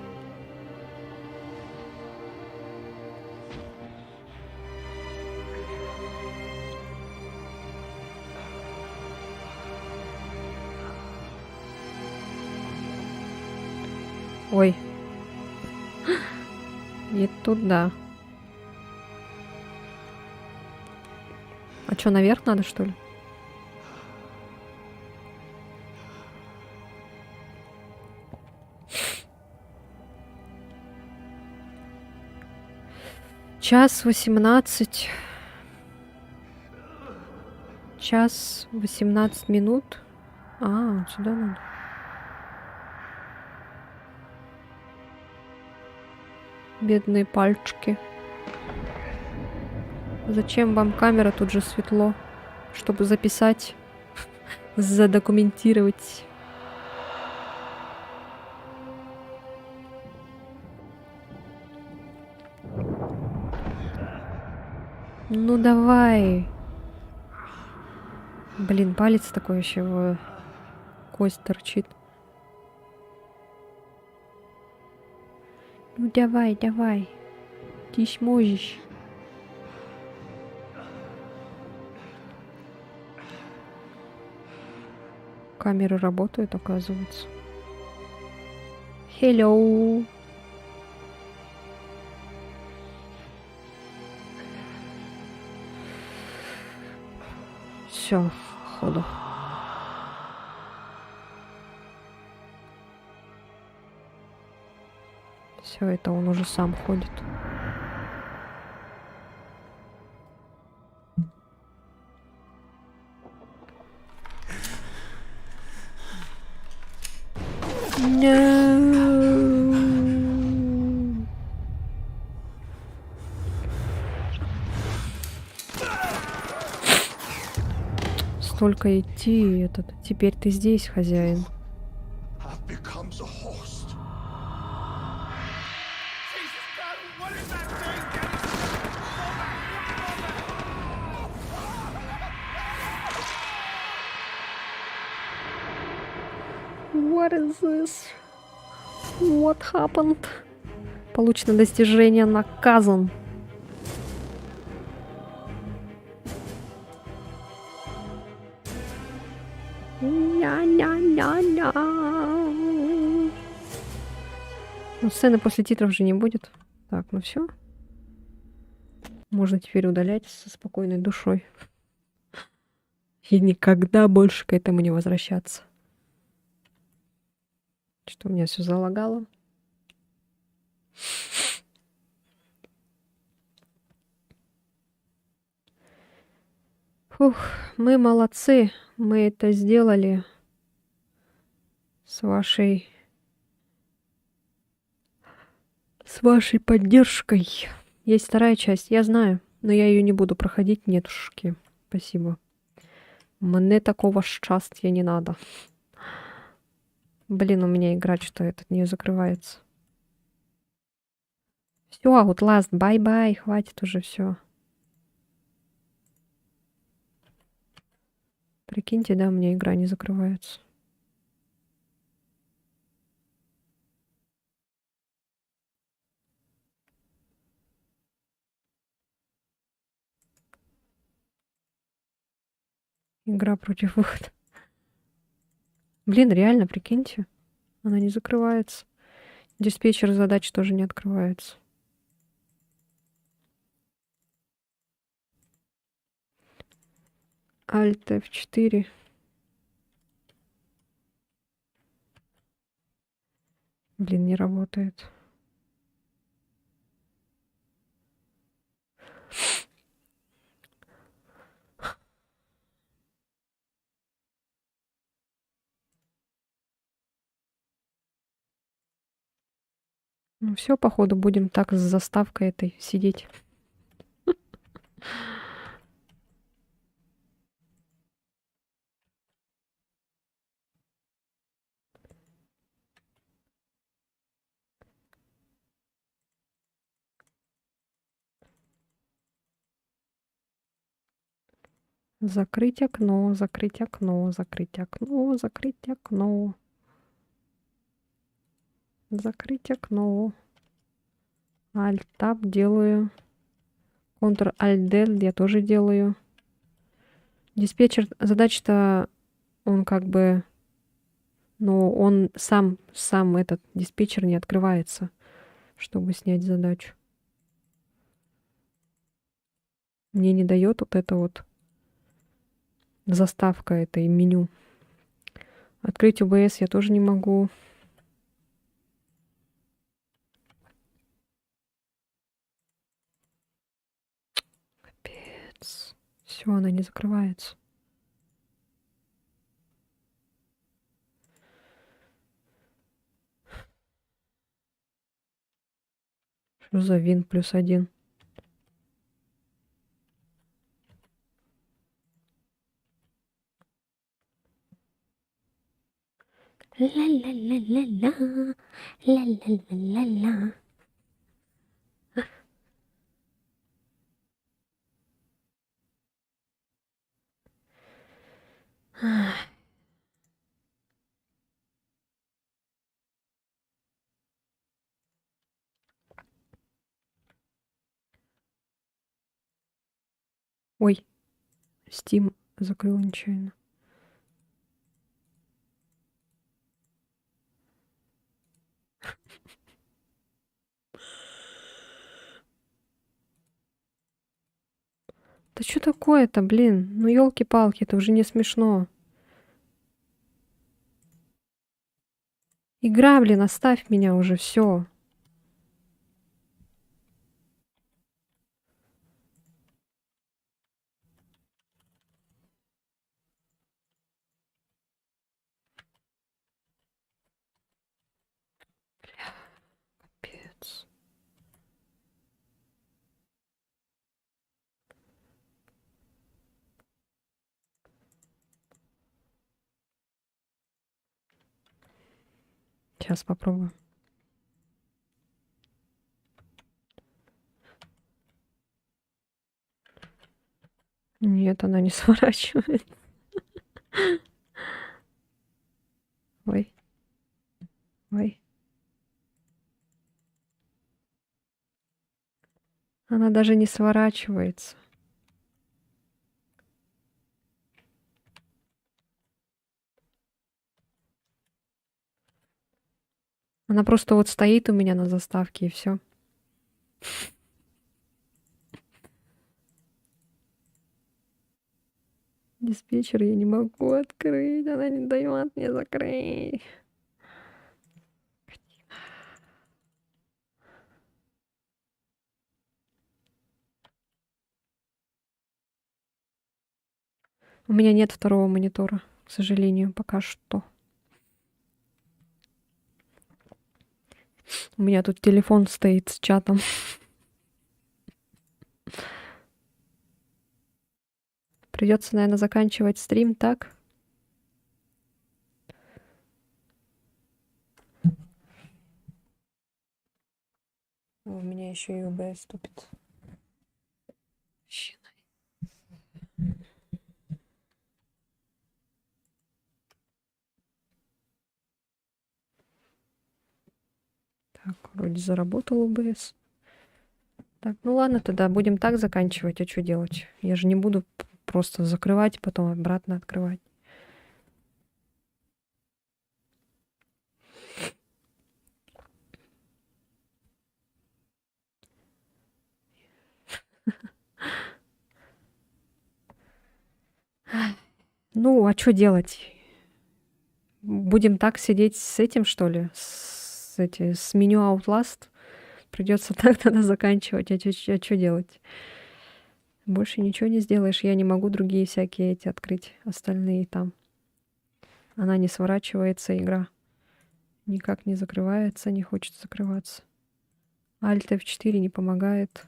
Ой. И туда. А что, наверх надо, что ли? Час 18. Час 18 минут. А, сюда надо. Бедные пальчики. Зачем вам камера? Тут же светло. Чтобы записать, задокументировать. Ну давай. Блин, палец такой еще в кость торчит. Ну давай, давай. Ты сможешь. Камеры работают, оказывается. Hello. Все, ходу. Все, это он уже сам ходит. No. Столько идти, этот. Теперь ты здесь, хозяин. Becomes a host. What is this? What happened? Получено достижение, наказан. Бля. Ну, сцены после титров же не будет. Так, ну все. Можно теперь удалять со спокойной душой. И никогда больше к этому не возвращаться. Что у меня все залагало. Фух, мы молодцы. Мы это сделали с вашей поддержкой. Есть вторая часть, я знаю, но я ее не буду проходить, нетушки. Спасибо. Мне такого счастья не надо. Блин, у меня игра что этот не закрывается. Все, Outlast, бай-бай, хватит уже все. Прикиньте, да, у меня игра не закрывается. Игра против выхода. Блин, реально, прикиньте. Она не закрывается. Диспетчер задач тоже не открывается. Alt F4. Блин, не работает. Ну все, походу, будем так с заставкой этой сидеть. Закрыть окно, закрыть окно, закрыть окно, закрыть окно. Закрыть окно. Alt-Tab делаю. Ctrl-Alt-Del я тоже делаю. Диспетчер, задача-то, он как бы... Но он сам этот диспетчер не открывается, чтобы снять задачу. Мне не дает вот это вот заставка этой меню. Открыть OBS я тоже не могу. Капец. Все, она не закрывается. Что за Win+1? Ла-ла-ла-ла-ла. Ла-ла-ла-ла-ла. Ой, Steam закрыл нечаянно. Да что такое-то, блин? Ну елки-палки, это уже не смешно. Игра, блин, оставь меня уже, все. Капец. Сейчас попробую. Нет, она не сворачивает. Ой. Ой. Она даже не сворачивается. Она просто вот стоит у меня на заставке и все. Диспетчер я не могу открыть, она не дает мне закрыть. У меня нет второго монитора, к сожалению, пока что. У меня тут телефон стоит с чатом. Придется, наверное, заканчивать стрим так. У меня еще и ОБС тупит. Щи. Так, вроде заработал ОБС. Так, ну ладно, тогда будем так заканчивать. А что делать? Я же не буду просто закрывать, потом обратно открывать. Ну, а что делать? Будем так сидеть с этим, что ли? С меню Outlast? Придется так тогда заканчивать. А что делать? Больше ничего не сделаешь. Я не могу другие всякие эти открыть. Остальные там. Она не сворачивается, игра. Никак не закрывается, не хочет закрываться. Alt F4 не помогает.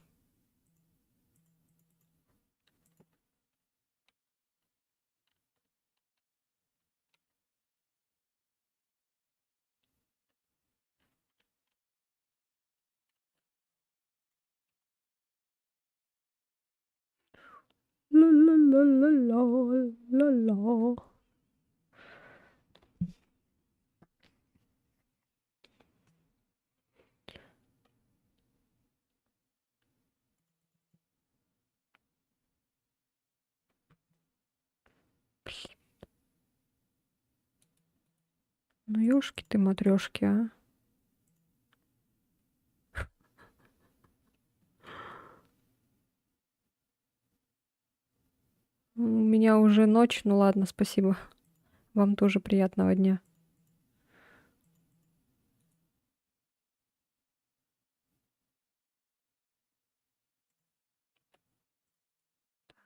Ла-ла-ла-ла-ла-ла-ла. Ну, ёшки ты, матрёшки, а. У меня уже ночь, ну ладно, спасибо. Вам тоже приятного дня.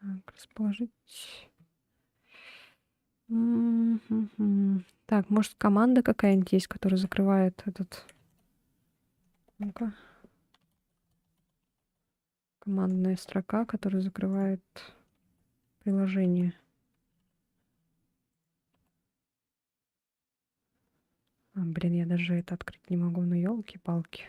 Так, расположить. Мгм. Так, может, команда какая-нибудь есть, которая закрывает этот... Ну-ка. Командная строка, которая закрывает приложение. Блин, я даже это открыть не могу, ну ёлки-палки.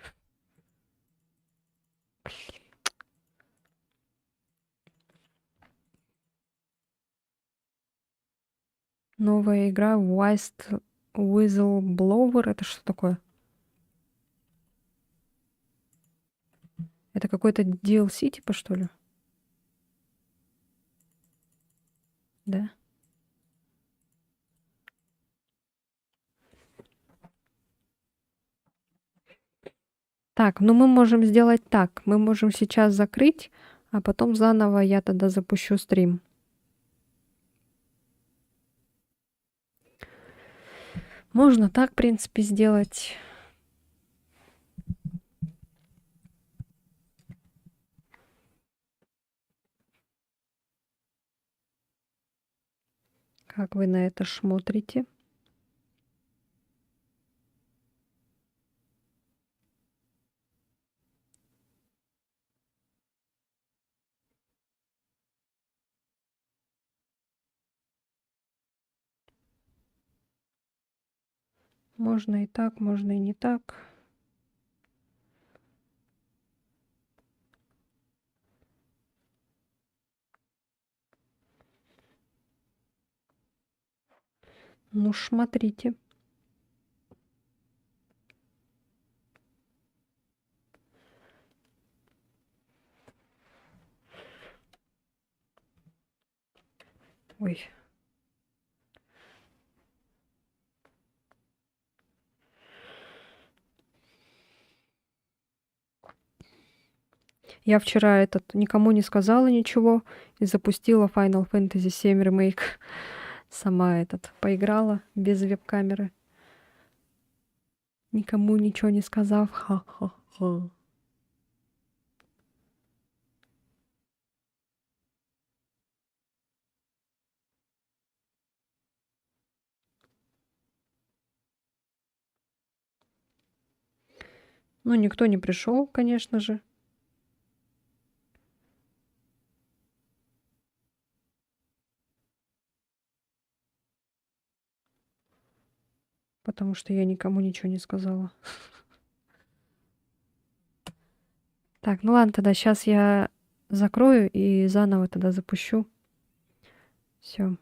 Новая игра White Whistleblower. Это что такое? Это какой-то DLC типа, что ли? Да? Так, ну мы можем сделать так. Мы можем сейчас закрыть, а потом заново я тогда запущу стрим. Можно так, в принципе, сделать. Как вы на это смотрите? Можно и так, можно и не так. Ну, смотрите. Ой. Я вчера никому не сказала ничего и запустила Final Fantasy VII Remake. Сама поиграла без веб-камеры. Никому ничего не сказав. Ха-ха-ха. Ну, никто не пришел, конечно же. Потому что я никому ничего не сказала. Так, ну ладно, тогда сейчас я закрою и заново тогда запущу. Все.